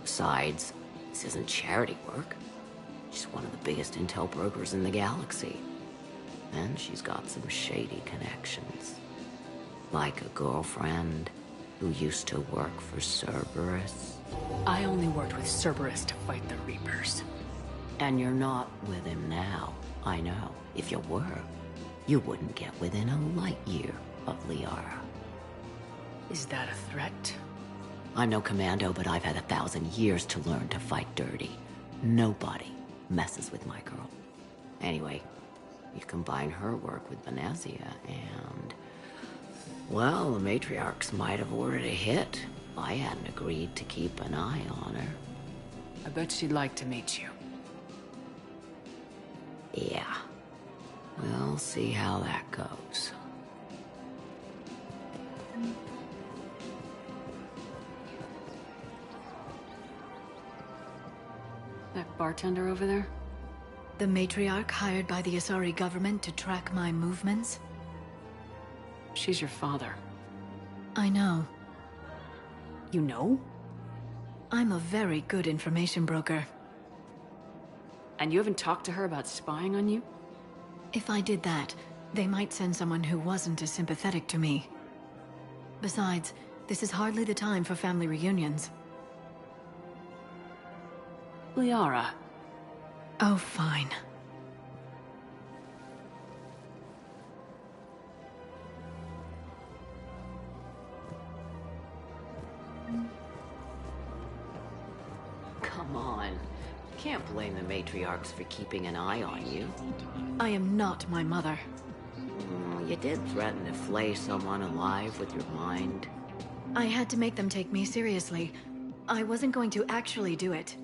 Besides, this isn't charity work. She's one of the biggest intel brokers in the galaxy. And she's got some shady connections. Like a girlfriend who used to work for Cerberus. I only worked with Cerberus to fight the Reapers. And you're not with him now, I know. If you were, you wouldn't get within a light year of Liara. Is that a threat? I'm no commando, but I've had 1,000 years to learn to fight dirty. Nobody messes with my girl. Anyway, you combine her work with Benazia and... well, the Matriarchs might have ordered a hit. I hadn't agreed to keep an eye on her. I bet she'd like to meet you. Yeah. We'll see how that goes. That bartender over there? The matriarch hired by the Asari government to track my movements? She's your father. I know. You know? I'm a very good information broker. And you haven't talked to her about spying on you? If I did that, they might send someone who wasn't as sympathetic to me. Besides, this is hardly the time for family reunions. Liara. Oh, fine. Come on. Can't blame the matriarchs for keeping an eye on you. I am not my mother. You did threaten to flay someone alive with your mind. I had to make them take me seriously. I wasn't going to actually do it.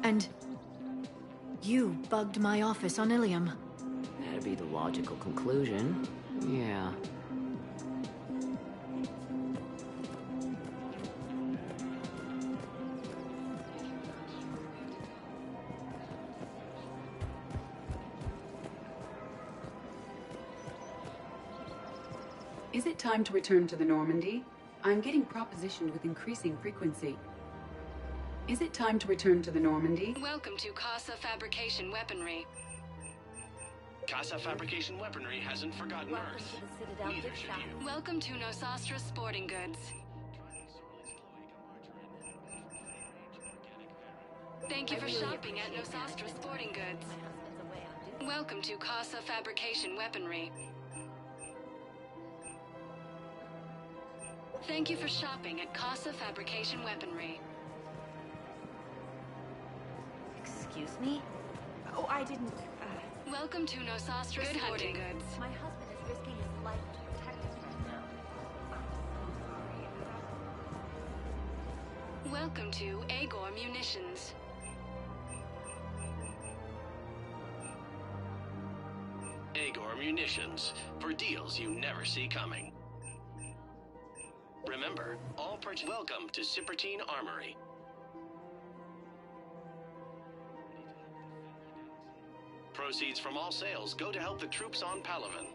And... you bugged my office on Ilium. That'd be the logical conclusion. Yeah. Is it time to return to the Normandy? I'm getting propositioned with increasing frequency. Is it time to return to the Normandy? Welcome to Casa Fabrication Weaponry. Casa Fabrication Weaponry hasn't forgotten Earth. Neither should you. Welcome to Nosastra Sporting Goods. Thank you for shopping at Nosastra Sporting Goods. Welcome to Casa Fabrication Weaponry. Thank you for shopping at Casa Fabrication Weaponry. Excuse me? Oh, I didn't... Welcome to Nosastra Sporting Goods. My husband is risking his life to protect us right now. Welcome to Agor Munitions. Agor Munitions, for deals you never see coming. Remember, all welcome to Sippertine Armory. Proceeds from all sales go to help the troops on Palaven.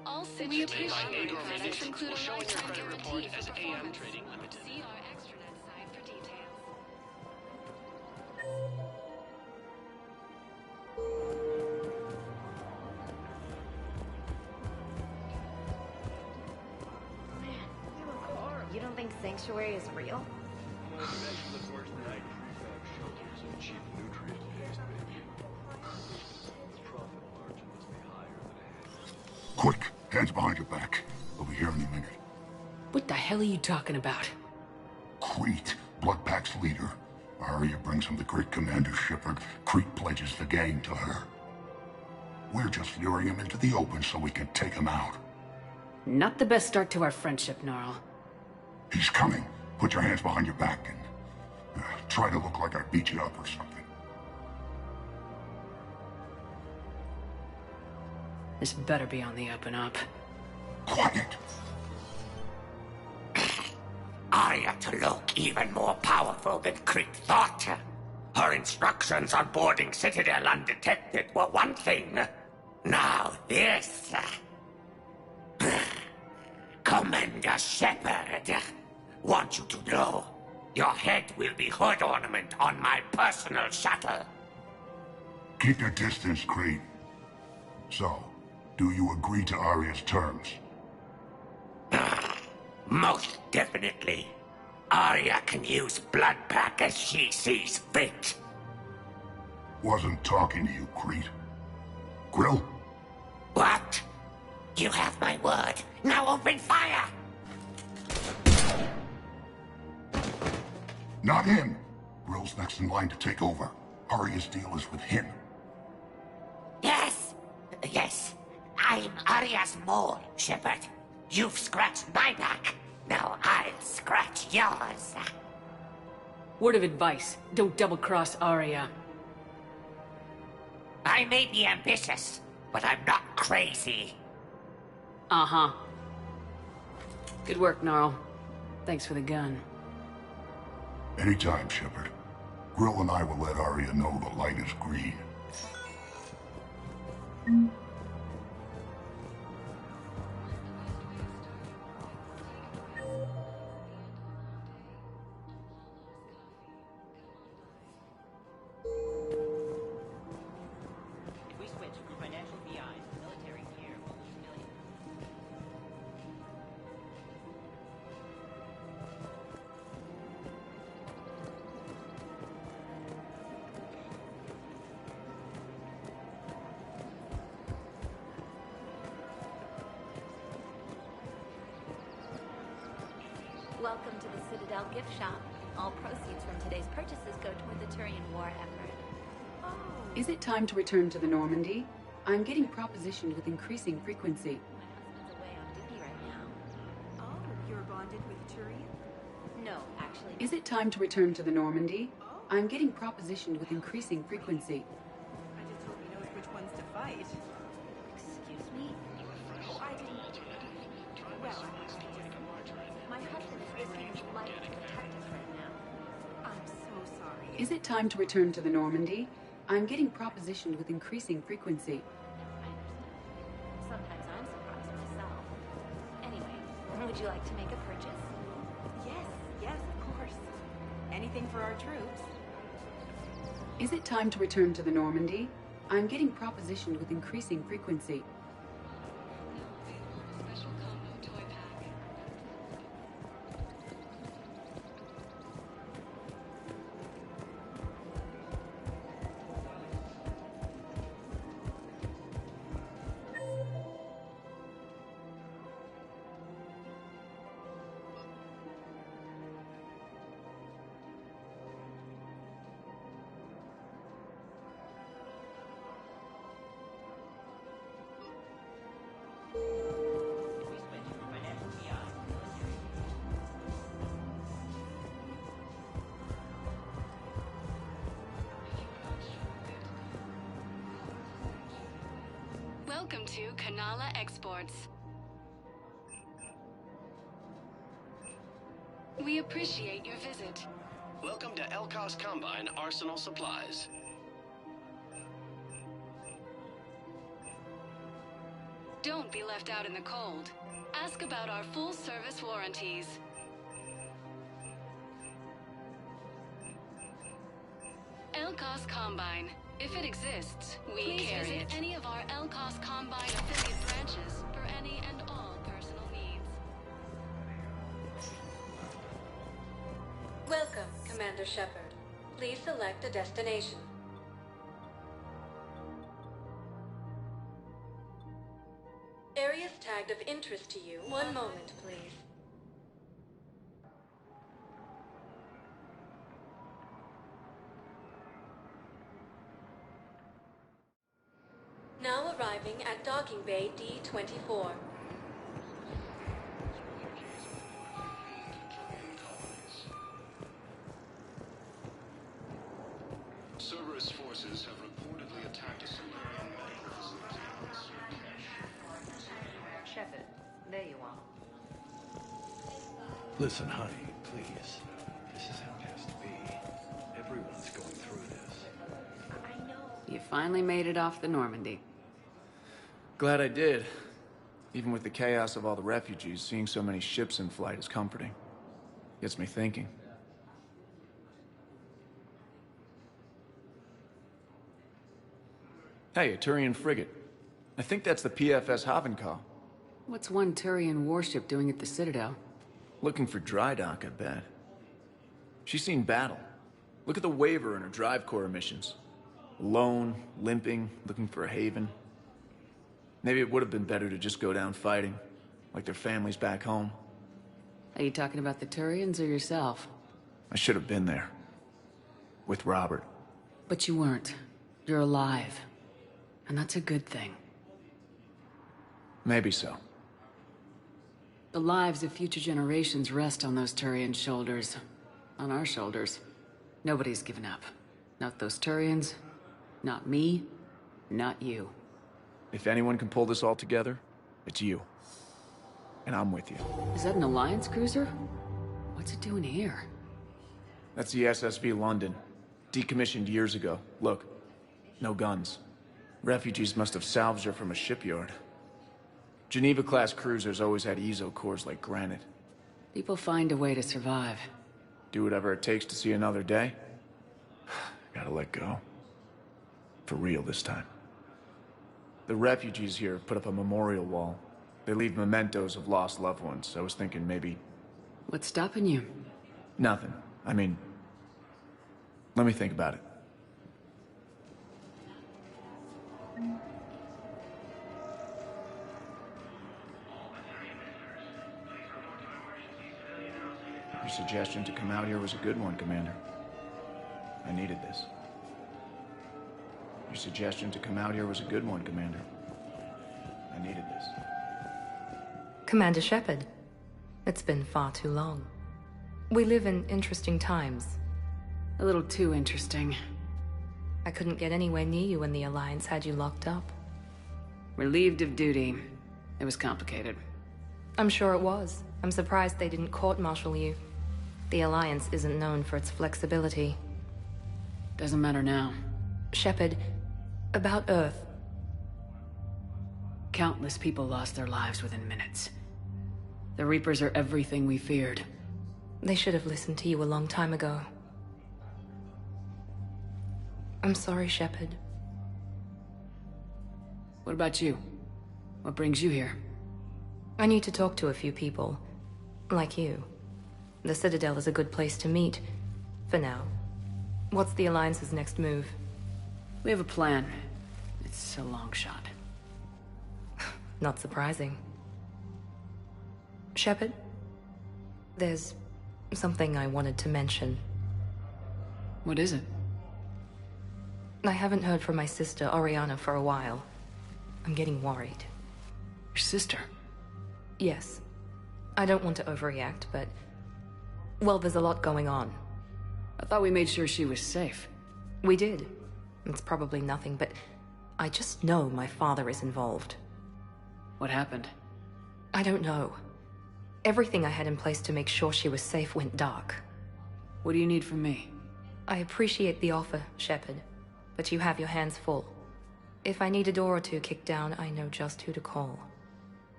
All We Sippertine Armory Agor products Munitions include will a show in your lifetime credit report guarantee as for AM performance. Trading Limited. See our extranet site for details. You don't think Sanctuary is real? Quick, hands behind your back. We'll be here any minute. What the hell are you talking about? Crete, Bloodpack's leader. Arya brings him the great Commander Shepard. Crete pledges the gang to her. We're just luring him into the open so we can take him out. Not the best start to our friendship, Gnarl. He's coming. Put your hands behind your back and try to look like I beat you up or something. This better be on the up and up. Quiet. Arya to look even more powerful than Crete thought. Her instructions on boarding Citadel undetected were one thing. Now this. Commander Shepard, want you to know, your head will be hood ornament on my personal shuttle. Keep your distance, Crete. So, do you agree to Arya's terms? Most definitely. Arya can use Bloodpack as she sees fit. Wasn't talking to you, Crete. Grill? What? You have my word. Now open fire! Not him. Grill's next in line to take over. Arya's deal is with him. Yes. Yes. I'm Arya's mole, Shepard. You've scratched my back. Now I'll scratch yours. Word of advice, don't double-cross Arya. I may be ambitious, but I'm not crazy. Uh-huh. Good work, Gnarl. Thanks for the gun. Anytime, Shepard. Grill and I will let Arya know the light is green. If we switch from financial BIs to military gear, we'll lose millions. Welcome to the Citadel gift shop. All proceeds from today's purchases go toward the Turian war effort. Is it time to return to the Normandy? I'm getting propositioned with increasing frequency. My husband's away on duty right now. Oh, you're bonded with Turian? No, actually. Is it time to return to the Normandy? I'm getting propositioned with increasing frequency. I just hope he knows which ones to fight. Excuse me? Oh, I didn't. Well, my husband is risking his life to protect us right now. I'm so sorry. Is it time to return to the Normandy? I'm getting propositioned with increasing frequency. Sometimes I'm surprised myself. Anyway, would you like to make a purchase? Yes, of course. Anything for our troops. Is it time to return to the Normandy? I'm getting propositioned with increasing frequency. Special combo toy pack. Welcome to Kanala Exports. We appreciate your visit. Welcome to Elkos Combine Arsenal Supplies. Don't be left out in the cold. Ask about our full-service warranties. Elkos Combine. If it exists, we Please carry visit it. Any of our Elkos Combine affiliate branches for any and all personal needs. Welcome, Commander Shepard. Please select a destination. Areas tagged of interest to you. One moment, please. Now arriving at Docking Bay D-24. Cerberus forces have reportedly attacked a Solarian medical facility on Surcash. Shepard, there you are. Listen, honey, please. This is how it has to be. Everyone's going through this. I know. You finally made it off the Normandy. Glad I did. Even with the chaos of all the refugees, seeing so many ships in flight is comforting. Gets me thinking. Hey, a Turian frigate. I think that's the PFS Havenkaw. What's one Turian warship doing at the Citadel? Looking for dry dock, I bet. She's seen battle. Look at the waiver in her drive corps missions. Alone, limping, looking for a haven. Maybe it would have been better to just go down fighting, like their families back home. Are you talking about the Turians or yourself? I should have been there. With Robert. But you weren't. You're alive. And that's a good thing. Maybe so. The lives of future generations rest on those Turian shoulders. On our shoulders. Nobody's given up. Not those Turians. Not me. Not you. If anyone can pull this all together, it's you. And I'm with you. Is that an Alliance cruiser? What's it doing here? That's the SSV London. Decommissioned years ago. Look. No guns. Refugees must have salvaged her from a shipyard. Geneva-class cruisers always had eezo cores like granite. People find a way to survive. Do whatever it takes to see another day. Gotta let go. For real this time. The refugees here put up a memorial wall. They leave mementos of lost loved ones. I was thinking maybe... What's stopping you? Nothing. I mean... Let me think about it. Your suggestion to come out here was a good one, Commander. I needed this. Your suggestion to come out here was a good one, Commander. I needed this. Commander Shepard, it's been far too long. We live in interesting times. A little too interesting. I couldn't get anywhere near you when the Alliance had you locked up. Relieved of duty. It was complicated. I'm sure it was. I'm surprised they didn't court-martial you. The Alliance isn't known for its flexibility. Doesn't matter now. Shepard, about Earth. Countless people lost their lives within minutes. The Reapers are everything we feared. They should have listened to you a long time ago. I'm sorry, Shepard. What about you? What brings you here? I need to talk to a few people. Like you. The Citadel is a good place to meet. For now. What's the Alliance's next move? We have a plan. It's a long shot. Not surprising. Shepard? There's something I wanted to mention. What is it? I haven't heard from my sister, Oriana, for a while. I'm getting worried. Your sister? Yes. I don't want to overreact, but... well, there's a lot going on. I thought we made sure she was safe. We did. It's probably nothing, but I just know my father is involved. What happened? I don't know. Everything I had in place to make sure she was safe went dark. What do you need from me? I appreciate the offer, Shepard, but you have your hands full. If I need a door or two kicked down, I know just who to call.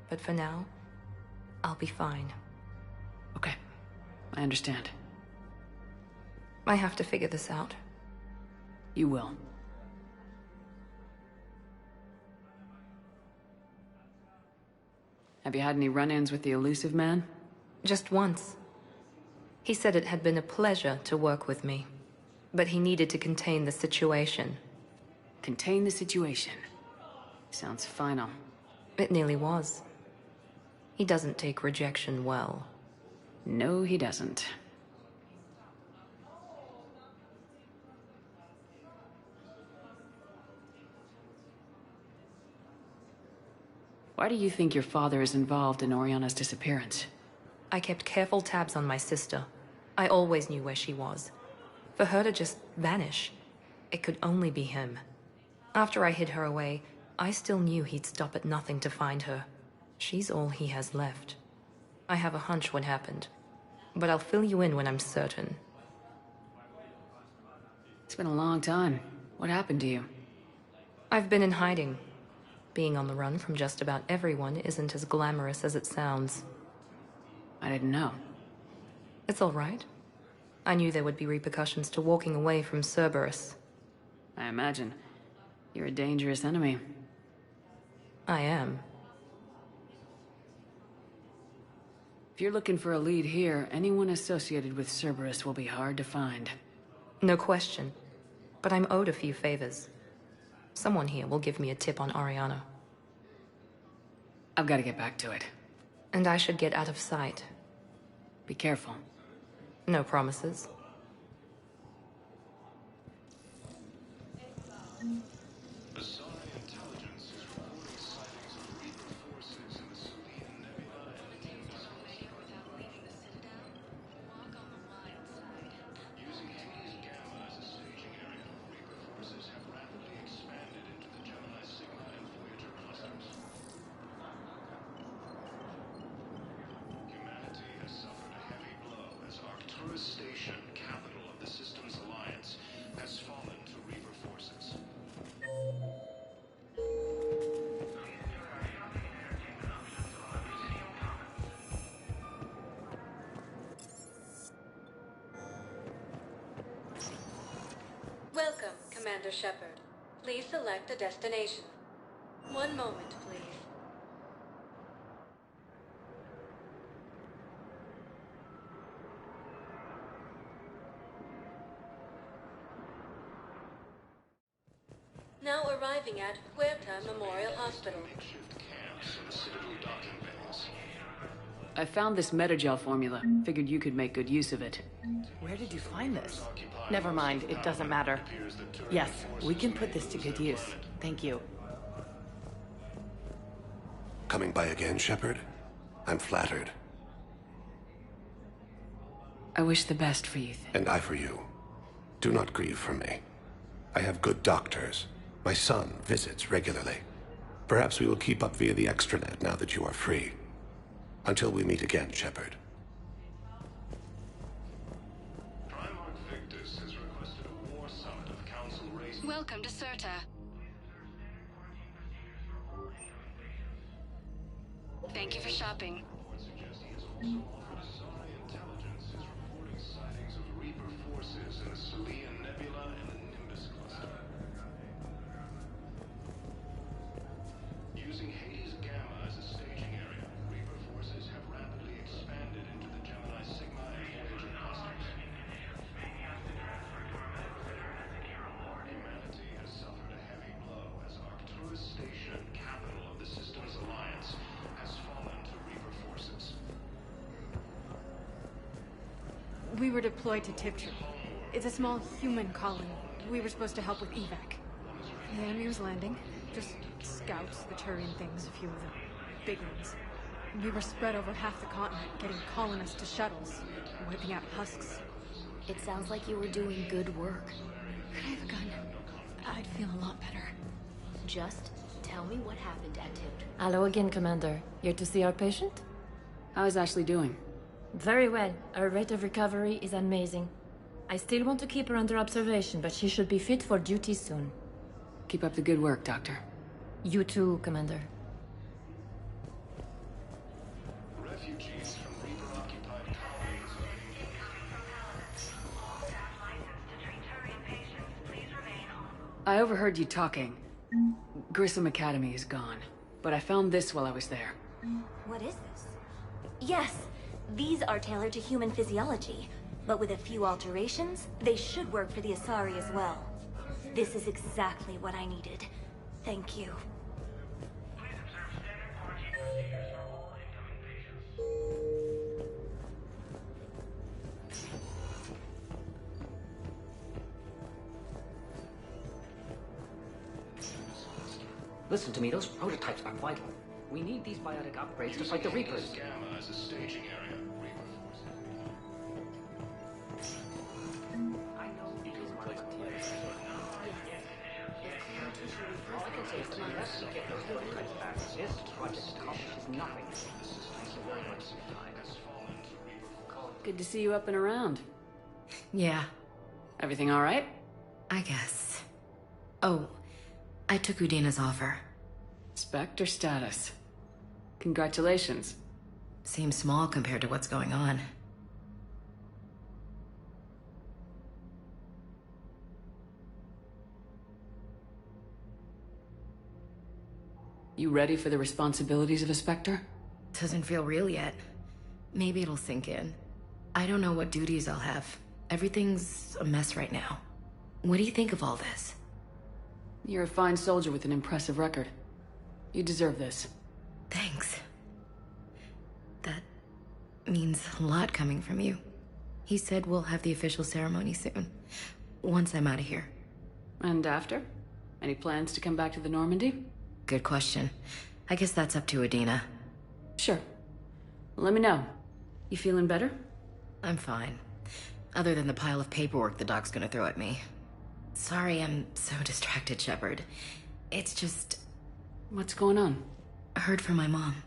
But for now, I'll be fine. Okay, I understand. I have to figure this out. You will. Have you had any run-ins with the Illusive Man? Just once. He said it had been a pleasure to work with me, but he needed to contain the situation. Contain the situation. Sounds final. It nearly was. He doesn't take rejection well. No, he doesn't. Why do you think your father is involved in Oriana's disappearance? I kept careful tabs on my sister. I always knew where she was. For her to just vanish, it could only be him. After I hid her away, I still knew he'd stop at nothing to find her. She's all he has left. I have a hunch what happened, but I'll fill you in when I'm certain. It's been a long time. What happened to you? I've been in hiding. Being on the run from just about everyone isn't as glamorous as it sounds. I didn't know. It's all right. I knew there would be repercussions to walking away from Cerberus. I imagine. You're a dangerous enemy. I am. If you're looking for a lead here, anyone associated with Cerberus will be hard to find. No question. But I'm owed a few favors. Someone here will give me a tip on Oriana. I've got to get back to it. And I should get out of sight. Be careful. No promises. Welcome, Commander Shepard. Please select a destination. One moment, please. Now arriving at Huerta Memorial Hospital. I found this Metagel formula. Figured you could make good use of it. Where did you find this? Never mind, it doesn't matter. Yes, we can put this to good use. Thank you. Coming by again, Shepard? I'm flattered. I wish the best for you. And I for you. Do not grieve for me. I have good doctors. My son visits regularly. Perhaps we will keep up via the extranet now that you are free. Until we meet again, Shepard. Welcome to Certa. Thank you for shopping. Using Hades Gamma as a staging area, Reaper forces have rapidly expanded into the Gemini Sigma and Voyager clusters. Humanity has suffered a heavy blow as Arcturus Station, capital of the Systems Alliance, has fallen to Reaper forces. We were deployed to Tiptree. It's a small human colony. We were supposed to help with evac. The enemy was landing. Just scouts, the Turian things, a few of the big ones. We were spread over half the continent, getting colonists to shuttles, wiping out husks. It sounds like you were doing good work. Could I have a gun? I'd feel a lot better. Just tell me what happened at Tiptree. Hello again, Commander. Here to see our patient? How's Ashley doing? Very well. Her rate of recovery is amazing. I still want to keep her under observation, but she should be fit for duty soon. Keep up the good work, Doctor. You too, Commander. Refugees from Reaper-occupied colonies. I overheard you talking. Grissom Academy is gone, but I found this while I was there. What is this? Yes, these are tailored to human physiology, but with a few alterations, they should work for the Asari as well. This is exactly what I needed. Thank you. Listen to me, those prototypes are vital. We need these biotic upgrades to fight the Reapers. Gamma as a staging area. Reaper I know these marketeers. All I can say is that unless we get those prototypes back, this project accomplishes nothing. Thank you very much for your time. Good to see you up and around. Yeah. Everything all right? I guess. Oh, I took Udina's offer. Spectre status. Congratulations. Seems small compared to what's going on. You ready for the responsibilities of a Spectre? Doesn't feel real yet. Maybe it'll sink in. I don't know what duties I'll have. Everything's a mess right now. What do you think of all this? You're a fine soldier with an impressive record. You deserve this. Thanks. That means a lot coming from you. He said we'll have the official ceremony soon. Once I'm out of here. And after? Any plans to come back to the Normandy? Good question. I guess that's up to Udina. Sure. Let me know. You feeling better? I'm fine. Other than the pile of paperwork the doc's gonna throw at me. Sorry I'm so distracted, Shepard. It's just... What's going on? I heard from my mom.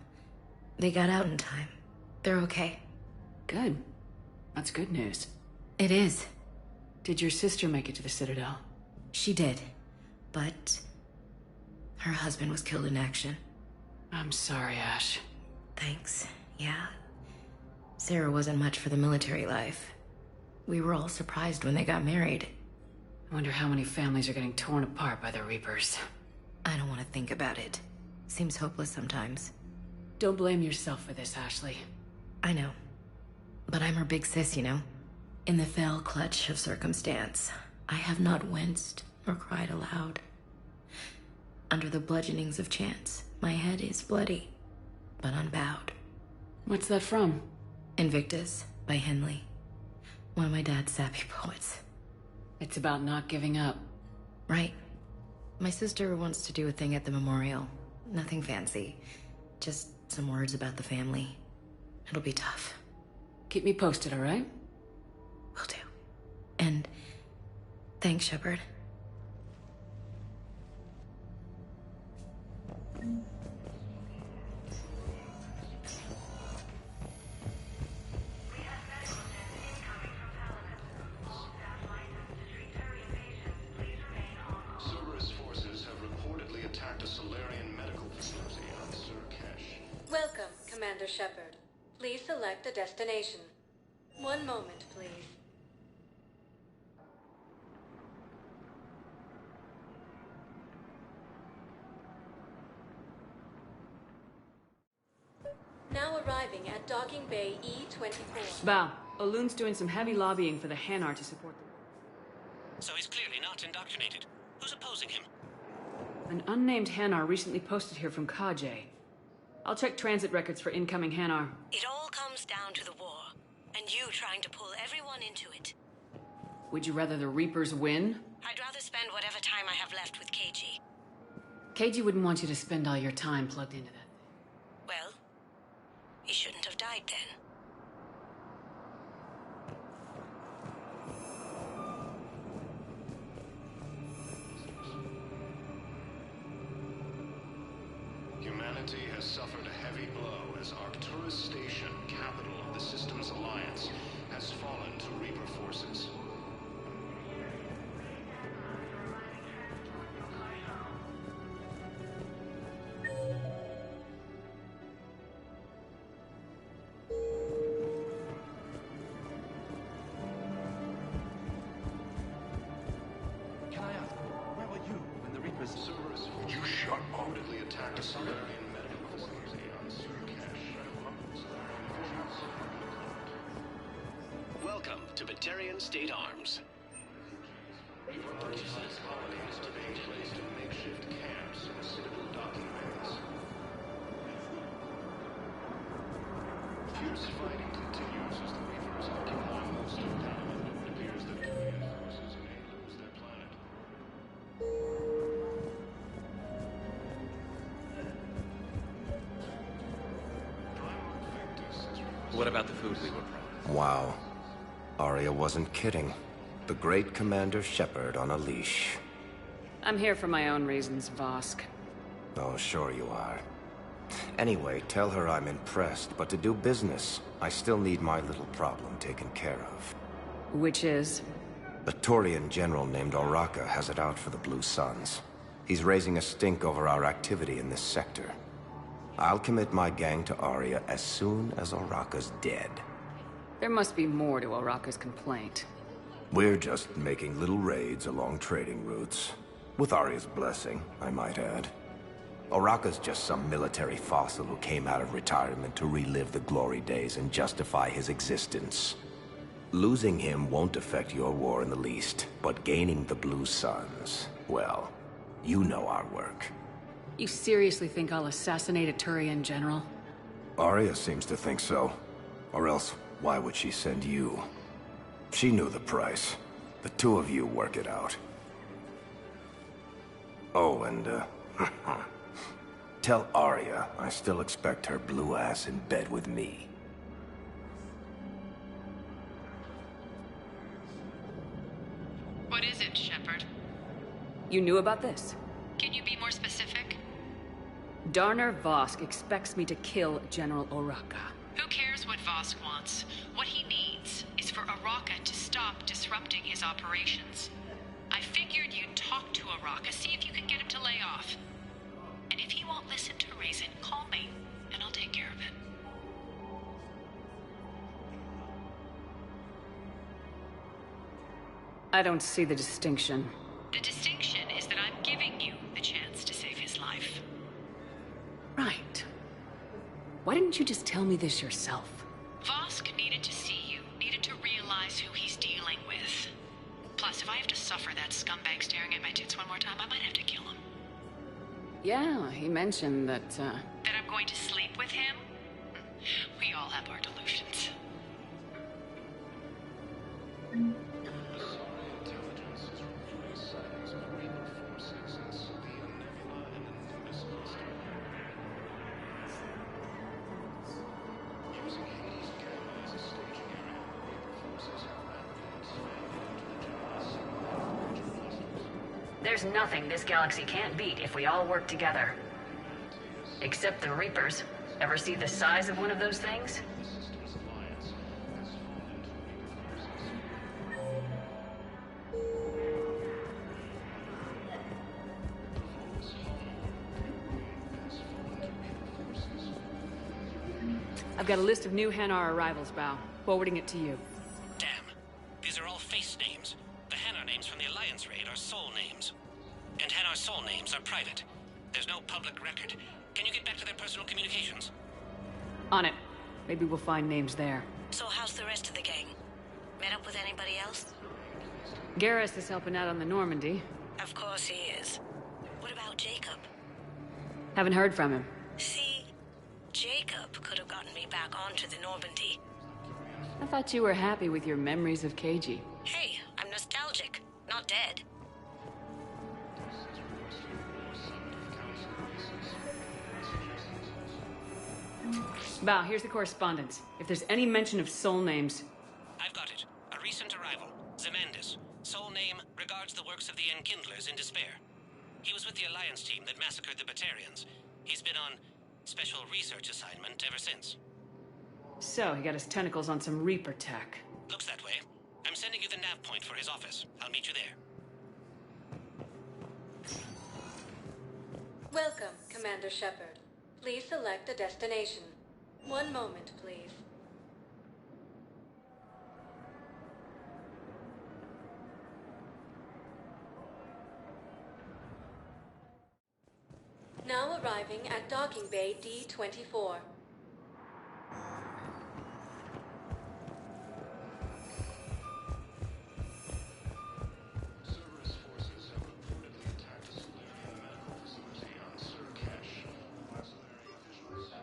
They got out in time. They're okay. Good. That's good news. It is. Did your sister make it to the Citadel? She did. But... her husband was killed in action. I'm sorry, Ash. Thanks. Yeah. Sarah wasn't much for the military life. We were all surprised when they got married. I wonder how many families are getting torn apart by the Reapers. I don't want to think about it. Seems hopeless sometimes. Don't blame yourself for this, Ashley. I know. But I'm her big sis, you know? In the fell clutch of circumstance, I have not winced or cried aloud. Under the bludgeonings of chance, my head is bloody, but unbowed. What's that from? Invictus by Henley. One of my dad's sappy poets. It's about not giving up. Right. My sister wants to do a thing at the memorial. Nothing fancy. Just some words about the family. It'll be tough. Keep me posted, all right? Will do. And thanks, Shepard. Cerberus forces have reportedly attacked a Solarian medical facility on Surkesh. Welcome, Commander Shepard. Please select a destination. One moment, please. Now arriving at Docking Bay E-24. Val, O'Loon's doing some heavy lobbying for the Hanar to support them. So he's clearly not indoctrinated. Who's opposing him? An unnamed Hanar recently posted here from Kajay. I'll check transit records for incoming Hanar. It all comes down to the war, and you trying to pull everyone into it. Would you rather the Reapers win? I'd rather spend whatever time I have left with KG. KG wouldn't want you to spend all your time plugged into that. Well, he shouldn't have died then. reportedly attacked a Solarian medical facility on Surcash. Welcome to Batarian State Arms. Your purchases colonies to be placed in makeshift camps in Citadel docking bays. Fierce fighting continues as the Reapers occupy most of town. It appears that Turian forces may lose their planet. What about the food we were promised? Wow. Arya wasn't kidding. The great Commander Shepard on a leash. I'm here for my own reasons, Vosk. Oh, sure you are. Anyway, tell her I'm impressed, but to do business, I still need my little problem taken care of. Which is? A Turian general named Oraka has it out for the Blue Suns. He's raising a stink over our activity in this sector. I'll commit my gang to Arya as soon as Oraka's dead. There must be more to Oraka's complaint. We're just making little raids along trading routes. With Arya's blessing, I might add. Oraka's just some military fossil who came out of retirement to relive the glory days and justify his existence. Losing him won't affect your war in the least, but gaining the Blue Suns, well, you know our work. You seriously think I'll assassinate a Turian general? Arya seems to think so. Or else, why would she send you? She knew the price. The two of you work it out. Oh, and, tell Arya I still expect her blue ass in bed with me. What is it, Shepard? You knew about this? Can you be more specific? Darner Vosk expects me to kill General Oraka. Who cares what Vosk wants? What he needs is for Oraka to stop disrupting his operations. I figured you'd talk to Oraka, see if you can get him to lay off. And if he won't listen to reason, call me, and I'll take care of it. I don't see the distinction. The distinction is that I'm giving you the chance to save his life. Right. Why didn't you just tell me this yourself? Vosk needed to see you, needed to realize who he's dealing with. Plus, if I have to suffer that scumbag staring at my tits one more time, I might have to kill him. Yeah, he mentioned that, That I'm going to sleep with him? We all have our delusions. There's nothing this galaxy can't beat if we all work together. Except the Reapers. Ever see the size of one of those things? I've got a list of new Hanar arrivals, Bao. Forwarding it to you. Damn. These are all face names. The Hanar names from the Alliance raid are soul names. And Hanar soul names are private. There's no public record. Can you get back to their personal communications? On it. Maybe we'll find names there. So how's the rest of the gang? Met up with anybody else? Garrus is helping out on the Normandy. Of course he is. What about Jacob? Haven't heard from him. See, Jacob could have gotten me back onto the Normandy. I thought you were happy with your memories of KG. Hey, I'm nostalgic, not dead. Bao, here's the correspondence. If there's any mention of soul names... I've got it. A recent arrival. Zemandis. Soul name regards the works of the Enkindlers in despair. He was with the Alliance team that massacred the Batarians. He's been on special research assignment ever since. So, he got his tentacles on some Reaper tech. Looks that way. I'm sending you the nav point for his office. I'll meet you there. Welcome, Commander Shepard. Please select a destination. One moment, please. arriving at Docking Bay D-24. Cerberus forces have reportedly attacked a civilian medical facility on Surkesh. Auxiliary officials.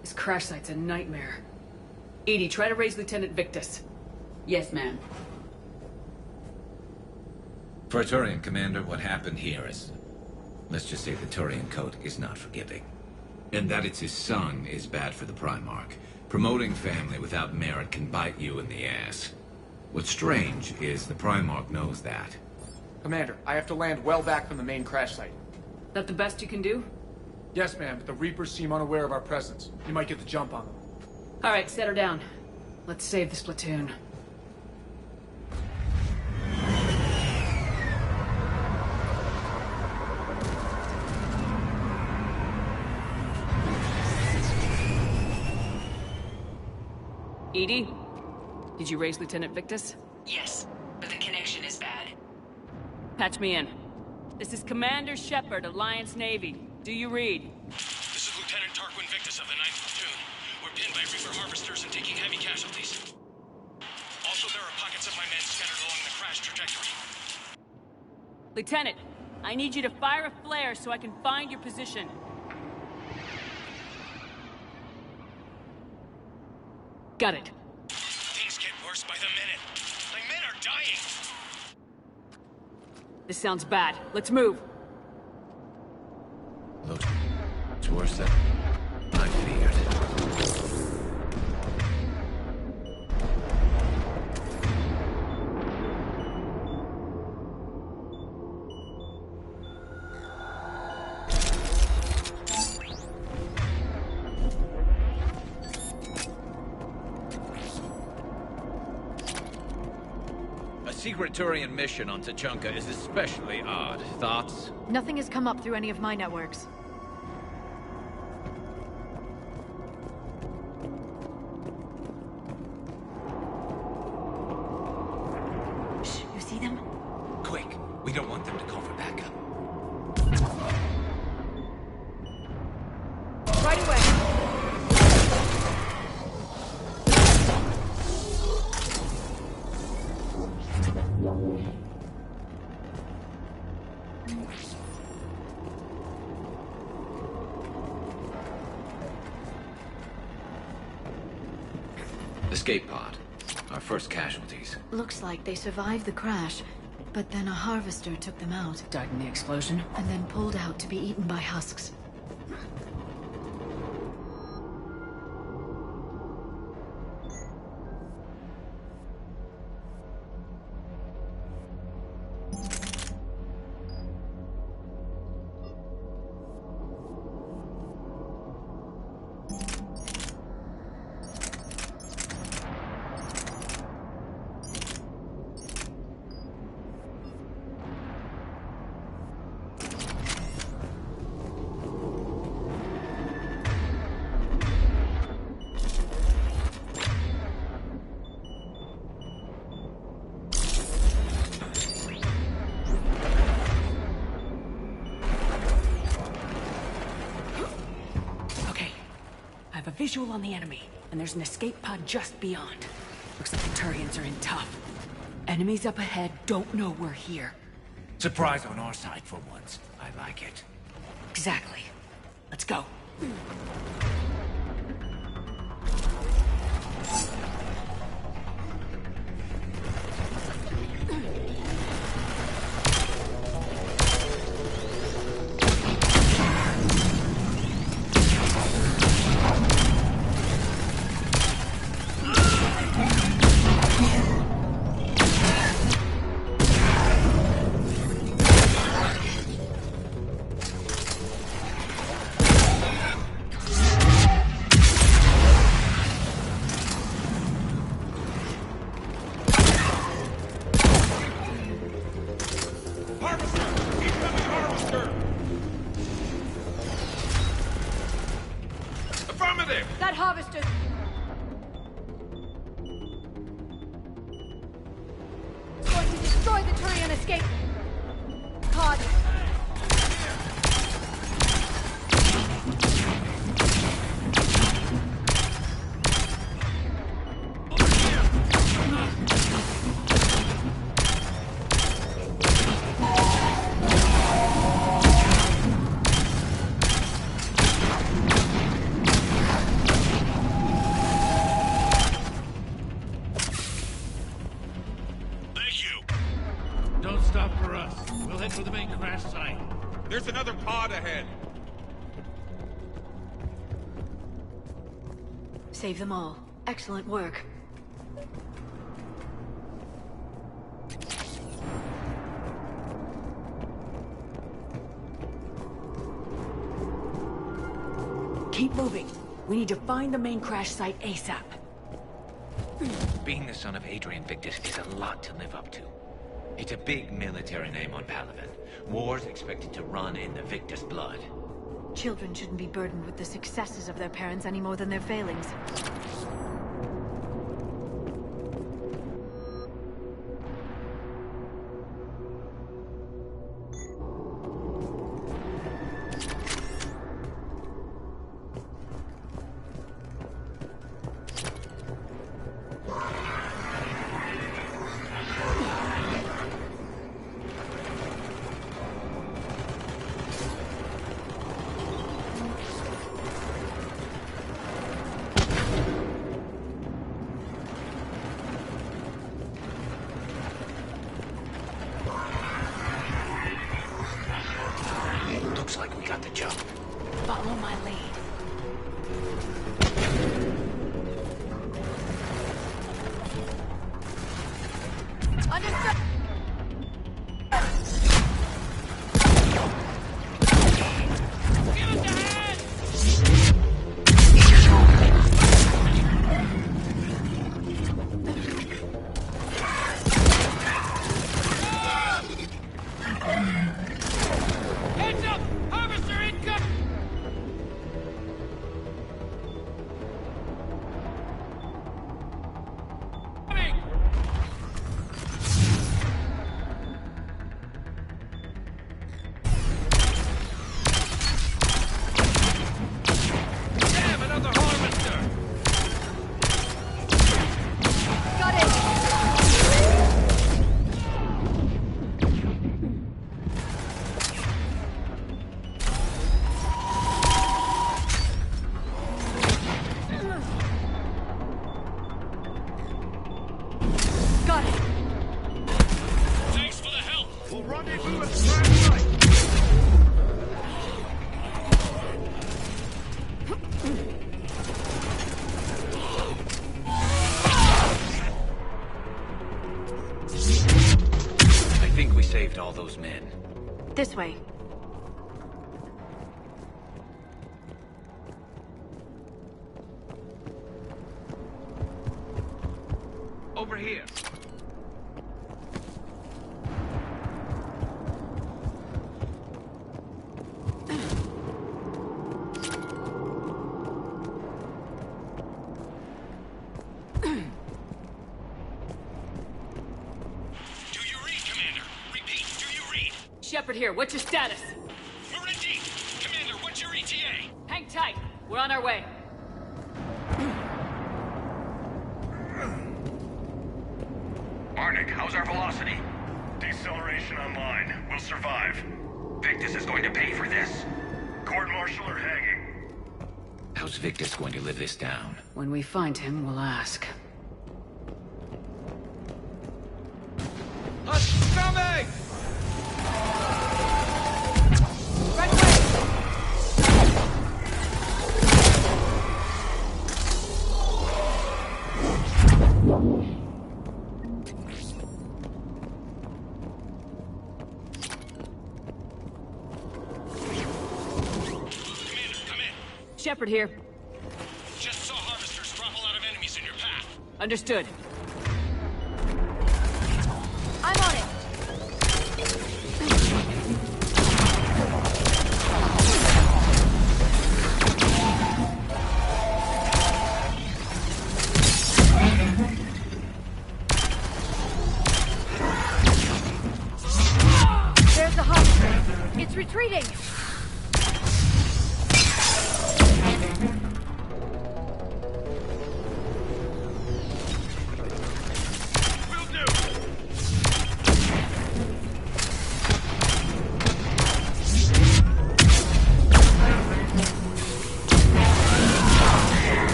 This crash site's a nightmare. EDI, try to raise Lieutenant Victus. Yes, ma'am. For a Turian commander, what happened here is... let's just say the Turian code is not forgiving. And that it's his son is bad for the Primarch. Promoting family without merit can bite you in the ass. What's strange is the Primarch knows that. Commander, I have to land well back from the main crash site. That the best you can do? Yes, ma'am, but the Reapers seem unaware of our presence. You might get the jump on them. All right, set her down. Let's save this platoon. EDI? Did you raise Lieutenant Victus? Yes, but the connection is bad. Patch me in. This is Commander Shepard, Alliance Navy. Do you read? This is Lieutenant crash trajectory. Lieutenant, I need you to fire a flare so I can find your position. Got it. Things get worse by the minute. My men are dying. This sounds bad. Let's move. Look, it's worse than I feared. A secret Turian mission on Tuchanka is especially odd. Thoughts? Nothing has come up through any of my networks. Shh, you see them? Quick, we don't want them to call for backup. Right away. Escape pod. Our first casualties. Looks like they survived the crash, but then a harvester took them out. Died in the explosion? And then pulled out to be eaten by husks. Visual on the enemy, and there's an escape pod just beyond. Looks like the Turians are in tough. Enemies up ahead don't know we're here. Surprise on our side for once. I like it. Exactly. Let's go. That harvester! It's going to destroy the Turian escape pod. There's another pod ahead. Save them all. Excellent work. Keep moving. We need to find the main crash site ASAP. Being the son of Adrian Victus is a lot to live up to. It's a big military name on Palaven. War's expected to run in the Victus blood. Children shouldn't be burdened with the successes of their parents any more than their failings. Rendezvous at Strand Site. I think we saved all those men. This way. Over here. Shepard here, what's your status? We're in deep! Commander, what's your ETA? Hang tight, we're on our way. Arnik, how's our velocity? Deceleration online. We'll survive. Victus is going to pay for this. Court-martial or hanging? How's Victus going to live this down? When we find him, we'll ask. Coming! Shepard here. Just saw harvesters drop a lot of enemies in your path. Understood. I'm on it. There's the harvester. It's retreating.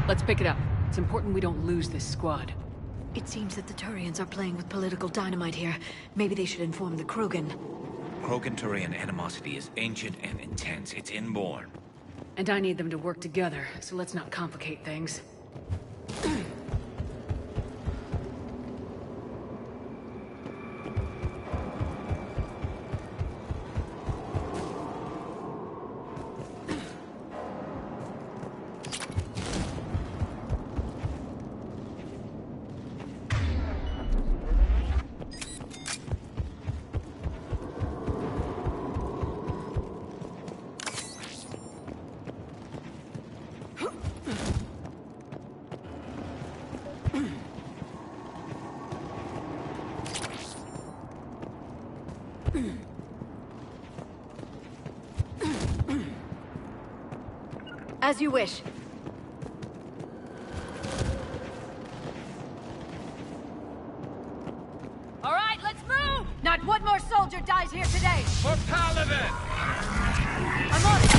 Let's pick it up. It's important we don't lose this squad. It seems that the Turians are playing with political dynamite here. Maybe they should inform the Krogan. Krogan-Turian animosity is ancient and intense. It's inborn. And I need them to work together, so let's not complicate things. As you wish. All right, let's move! Not one more soldier dies here today! For Paladin! I'm on it!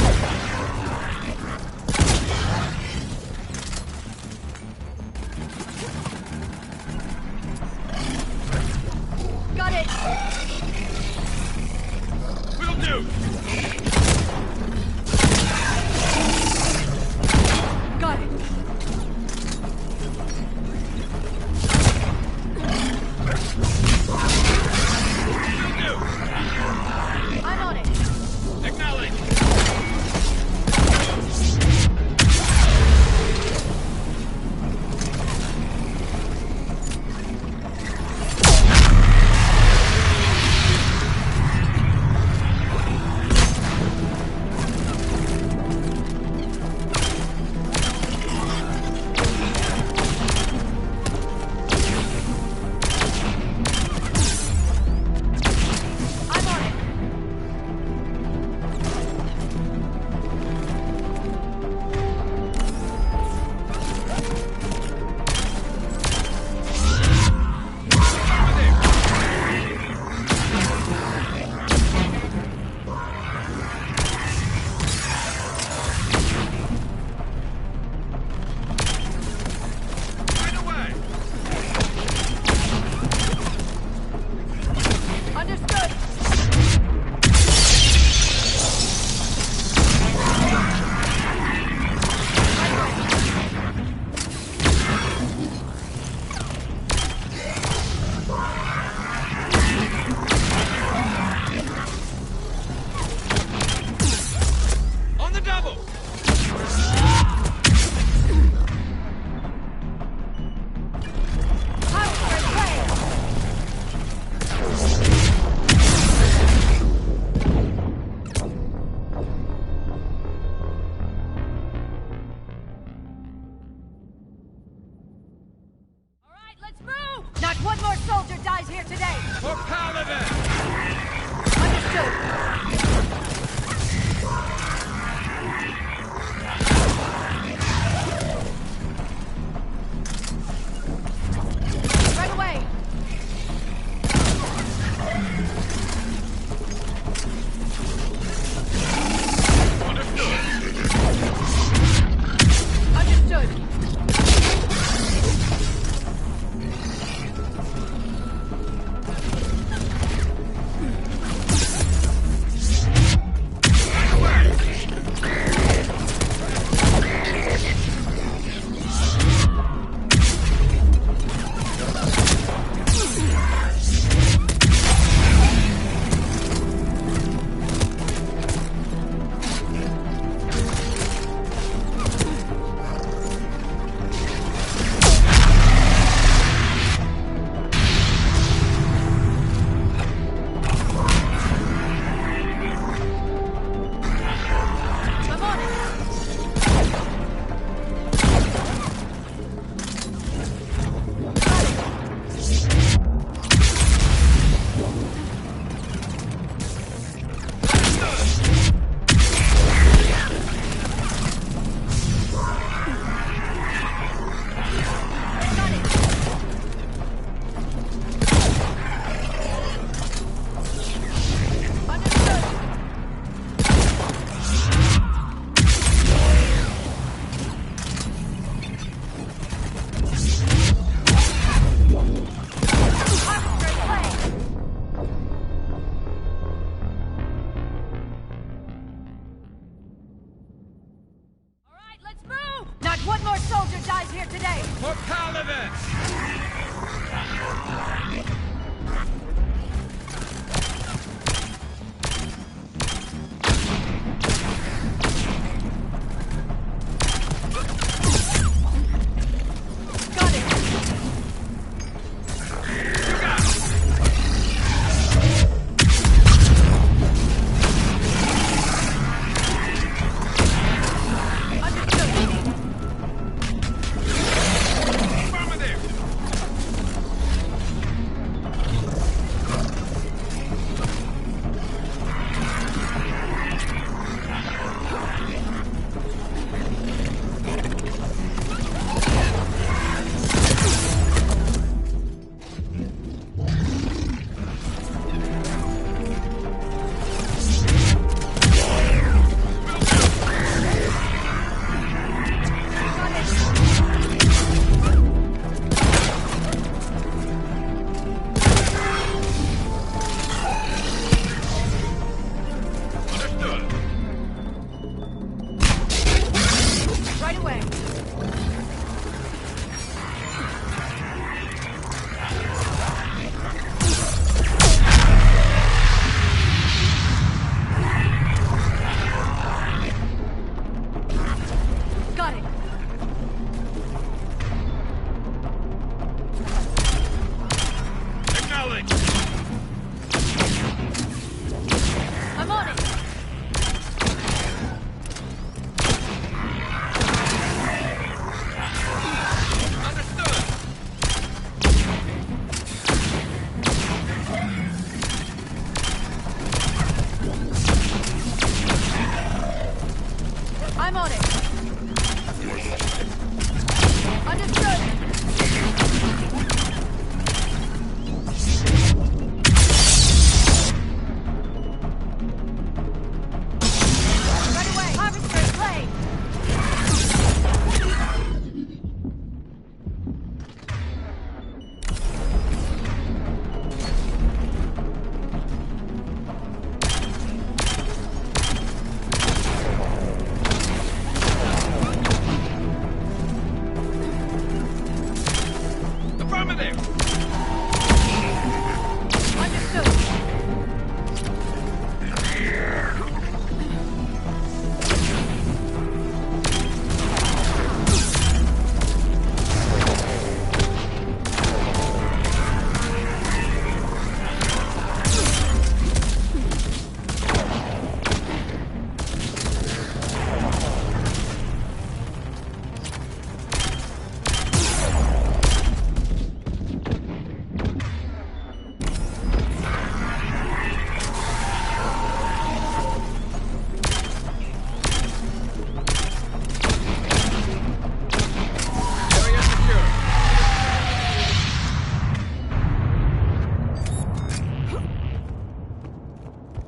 One more soldier dies here today! For Paladin!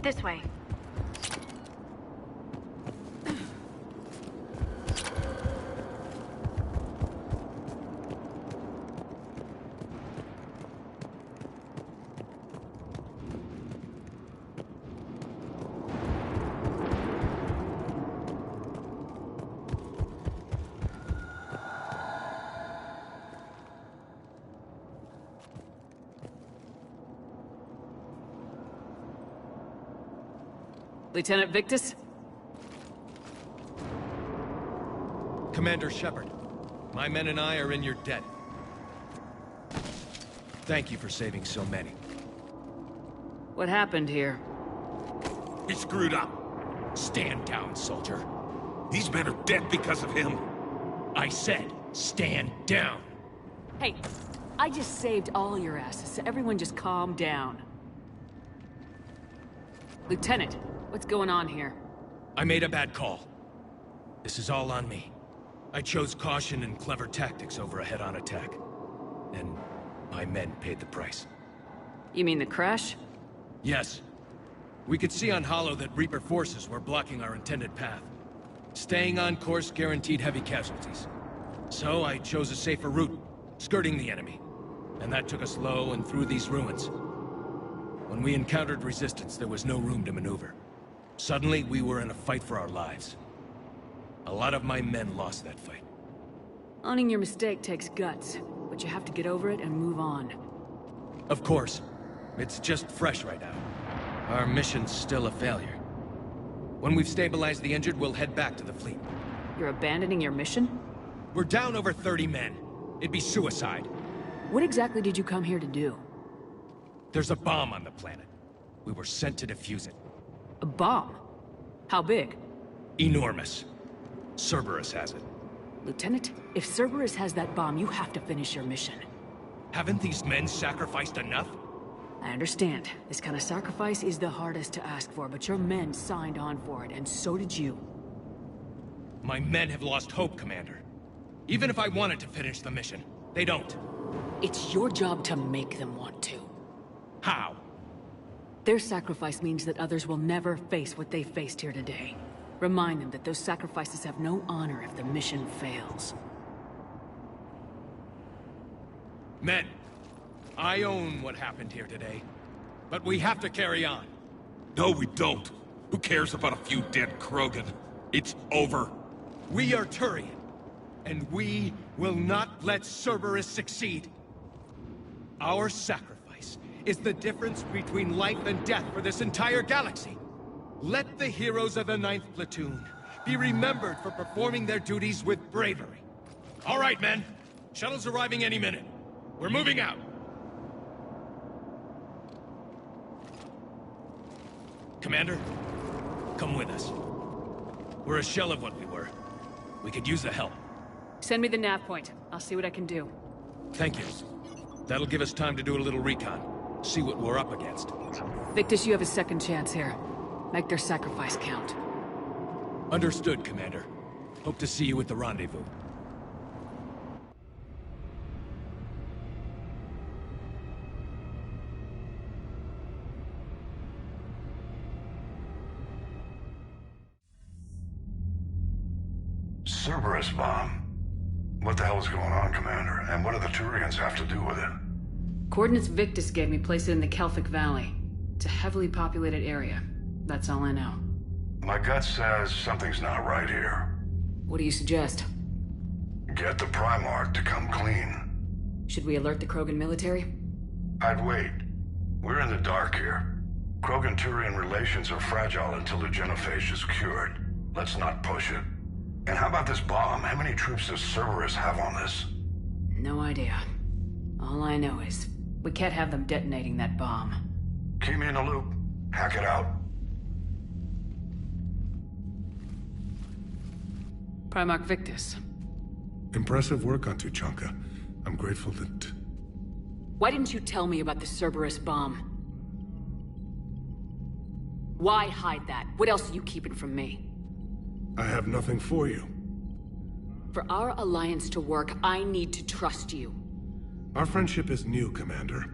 This way. Lieutenant Victus? Commander Shepard, my men and I are in your debt. Thank you for saving so many. What happened here? He screwed up. Stand down, soldier. These men are dead because of him. I said, stand down. Hey, I just saved all your asses, so everyone just calm down. Lieutenant, what's going on here? I made a bad call. This is all on me. I chose caution and clever tactics over a head-on attack. And my men paid the price. You mean the crash? Yes. We could see on Hollow that Reaper forces were blocking our intended path. Staying on course guaranteed heavy casualties. So I chose a safer route, skirting the enemy. And that took us low and through these ruins. When we encountered resistance, there was no room to maneuver. Suddenly, we were in a fight for our lives. A lot of my men lost that fight. Owning your mistake takes guts, but you have to get over it and move on. Of course. It's just fresh right now. Our mission's still a failure. When we've stabilized the injured, we'll head back to the fleet. You're abandoning your mission? We're down over 30 men. It'd be suicide. What exactly did you come here to do? There's a bomb on the planet. We were sent to defuse it. A bomb? How big? Enormous. Cerberus has it. Lieutenant, if Cerberus has that bomb, you have to finish your mission. Haven't these men sacrificed enough? I understand. This kind of sacrifice is the hardest to ask for, but your men signed on for it, and so did you. My men have lost hope, Commander. Even if I wanted to finish the mission, they don't. It's your job to make them want to. How? Their sacrifice means that others will never face what they faced here today. Remind them that those sacrifices have no honor if the mission fails. Men, I own what happened here today. But we have to carry on. No, we don't. Who cares about a few dead Krogan? It's over. We are Turian, and we will not let Cerberus succeed. Our sacrifice is the difference between life and death for this entire galaxy. Let the heroes of the 9th Platoon be remembered for performing their duties with bravery. All right, men. Shuttle's arriving any minute. We're moving out. Commander, come with us. We're a shell of what we were. We could use the help. Send me the nav point. I'll see what I can do. Thank you. That'll give us time to do a little recon. See what we're up against. Victus, you have a second chance here. Make their sacrifice count. Understood, Commander. Hope to see you at the rendezvous. Cerberus bomb. What the hell is going on, Commander? And what do the Turians have to do with it? Coordinates Victus gave me place it in the Kelphic Valley. It's a heavily populated area. That's all I know. My gut says something's not right here. What do you suggest? Get the Primarch to come clean. Should we alert the Krogan military? I'd wait. We're in the dark here. Krogan-Turian relations are fragile until the genophage is cured. Let's not push it. And how about this bomb? How many troops does Cerberus have on this? No idea. All I know is, we can't have them detonating that bomb. Keep me in the loop. Hack it out. Primarch Victus. Impressive work on Tuchanka. I'm grateful that... Why didn't you tell me about the Cerberus bomb? Why hide that? What else are you keeping from me? I have nothing for you. For our alliance to work, I need to trust you. Our friendship is new, Commander.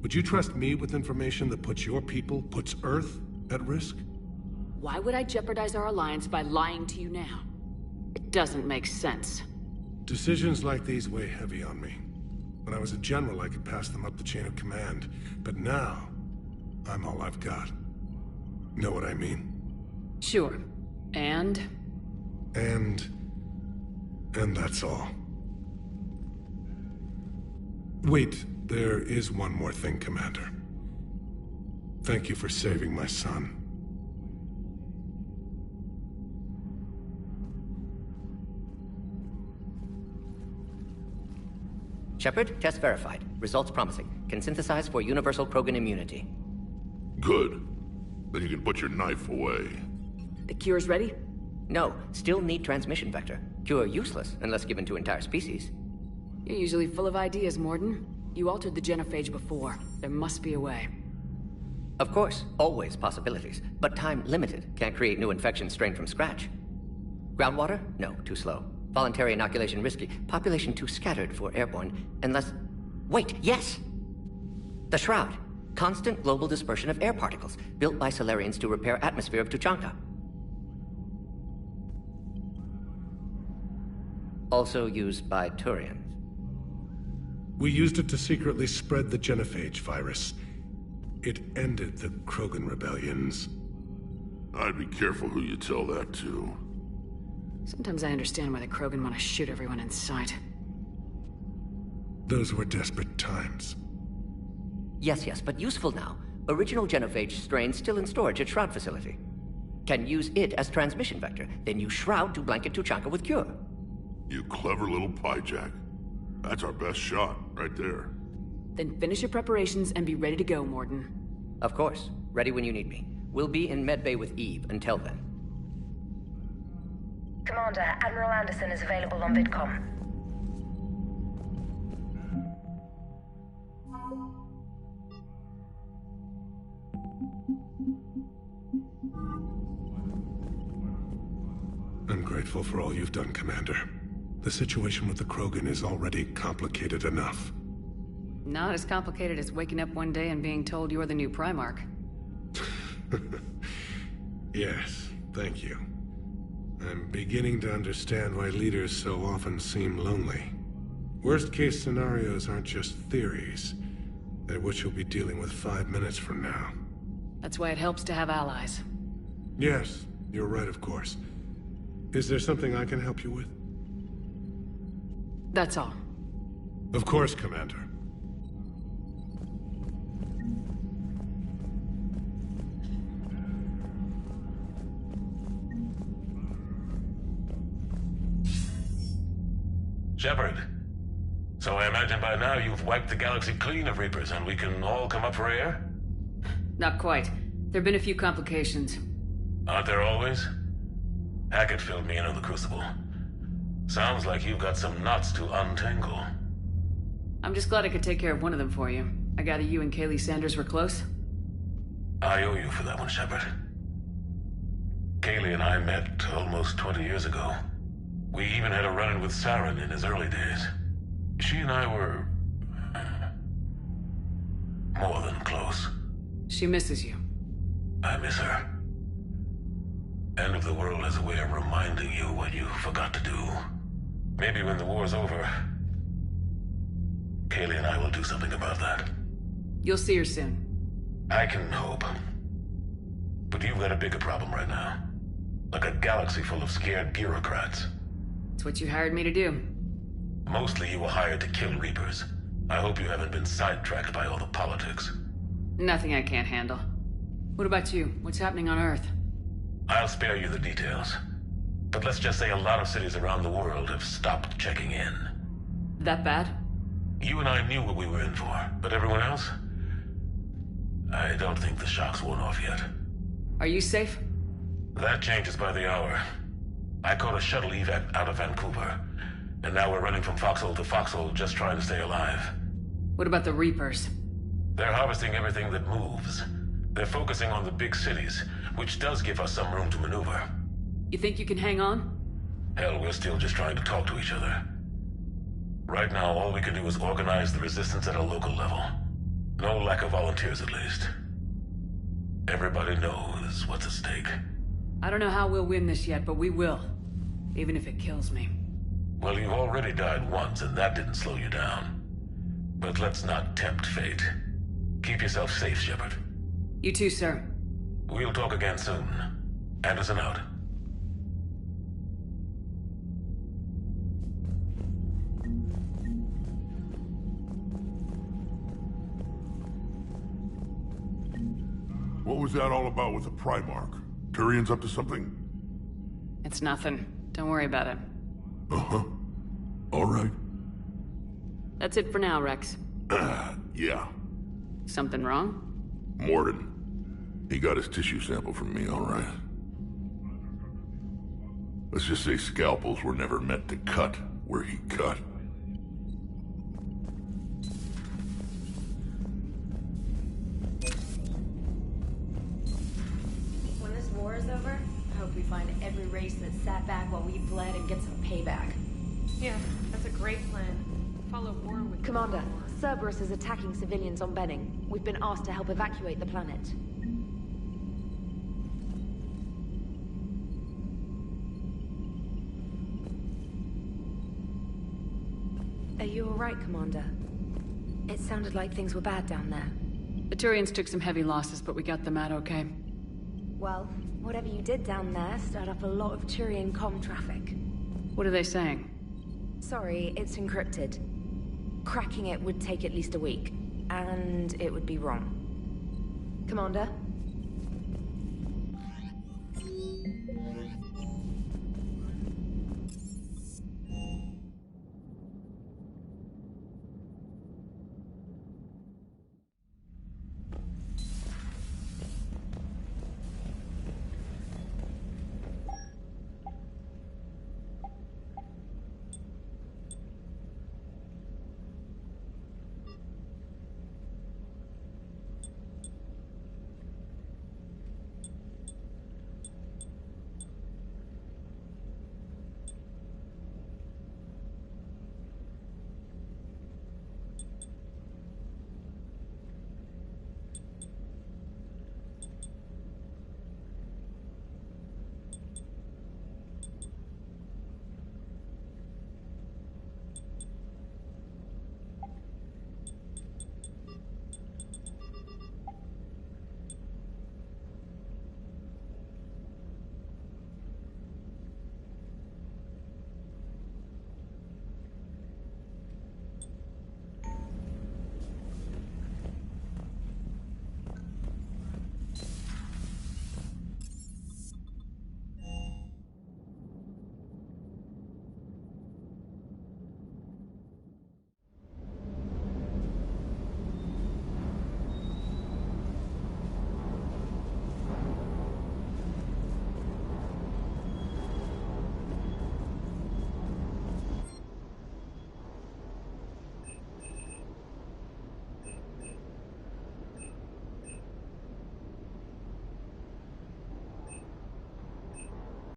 Would you trust me with information that puts your people, puts Earth, at risk? Why would I jeopardize our alliance by lying to you now? It doesn't make sense. Decisions like these weigh heavy on me. When I was a general, I could pass them up the chain of command. But now, I'm all I've got. Know what I mean? Sure. And that's all. Wait, there is one more thing, Commander. Thank you for saving my son. Shepard, test verified. Results promising. Can synthesize for universal Krogan immunity. Good. Then you can put your knife away. The cure's ready? No, still need transmission vector. Cure useless unless given to entire species. You're usually full of ideas, Mordin. You altered the genophage before. There must be a way. Of course, always possibilities, but time limited. Can't create new infection strain from scratch. Groundwater? No, too slow. Voluntary inoculation risky. Population too scattered for airborne, unless... Wait, yes! The Shroud. Constant global dispersion of air particles, built by Solarians to repair atmosphere of Tuchanka. Also used by Turians. We used it to secretly spread the genophage virus. It ended the Krogan rebellions. I'd be careful who you tell that to. Sometimes I understand why the Krogan want to shoot everyone in sight. Those were desperate times. Yes, but useful now. Original genophage strain still in storage at Shroud facility. Can use it as transmission vector, then use Shroud to blanket Tuchanka with cure. You clever little pyjak. That's our best shot, right there. Then finish your preparations and be ready to go, Mordin. Of course. Ready when you need me. We'll be in medbay with Eve until then. Commander, Admiral Anderson is available on VidCom. I'm grateful for all you've done, Commander. The situation with the Krogan is already complicated enough. Not as complicated as waking up one day and being told you're the new Primarch. Yes, thank you. I'm beginning to understand why leaders so often seem lonely. Worst-case scenarios aren't just theories. They're what you'll be dealing with 5 minutes from now. That's why it helps to have allies. Yes, you're right, of course. Is there something I can help you with? That's all. Of course, Commander. Shepard. So I imagine by now you've wiped the galaxy clean of Reapers and we can all come up for air? Not quite. There've been a few complications. Aren't there always? Hackett filled me in on the Crucible. Sounds like you've got some knots to untangle. I'm just glad I could take care of one of them for you. I gather you and Kaylee Sanders were close? I owe you for that one, Shepard. Kaylee and I met almost 20 years ago. We even had a run-in with Saren in his early days. She and I were... more than close. She misses you. I miss her. End of the world has a way of reminding you what you forgot to do. Maybe when the war's over, Kaylee and I will do something about that. You'll see her soon. I can hope. But you've got a bigger problem right now. Like a galaxy full of scared bureaucrats. It's what you hired me to do. Mostly you were hired to kill Reapers. I hope you haven't been sidetracked by all the politics. Nothing I can't handle. What about you? What's happening on Earth? I'll spare you the details. But let's just say a lot of cities around the world have stopped checking in. That bad? You and I knew what we were in for, but everyone else? I don't think the shock's worn off yet. Are you safe? That changes by the hour. I caught a shuttle evac out of Vancouver, and now we're running from foxhole to foxhole just trying to stay alive. What about the Reapers? They're harvesting everything that moves. They're focusing on the big cities, which does give us some room to maneuver. You think you can hang on? Hell, we're still just trying to talk to each other. Right now, all we can do is organize the resistance at a local level. No lack of volunteers, at least. Everybody knows what's at stake. I don't know how we'll win this yet, but we will. Even if it kills me. Well, you've already died once, and that didn't slow you down. But let's not tempt fate. Keep yourself safe, Shepard. You too, sir. We'll talk again soon. Anderson out. What was that all about with the Primarch? Turian's up to something? It's nothing. Don't worry about it. Uh-huh. All right. That's it for now, Rex. Yeah. Something wrong? Mordin. He got his tissue sample from me, all right. Let's just say scalpels were never meant to cut where he cut. When this war is over, I hope we find every race that sat back while we bled and get some payback. Yeah, that's a great plan. Follow war with... Commander, Cerberus is attacking civilians on Benning. We've been asked to help evacuate the planet. Are you alright, Commander? It sounded like things were bad down there. The Turians took some heavy losses, but we got them out okay. Well, whatever you did down there stirred up a lot of Turian comm traffic. What are they saying? Sorry, it's encrypted. cracking it would take at least a week. And it would be wrong. Commander,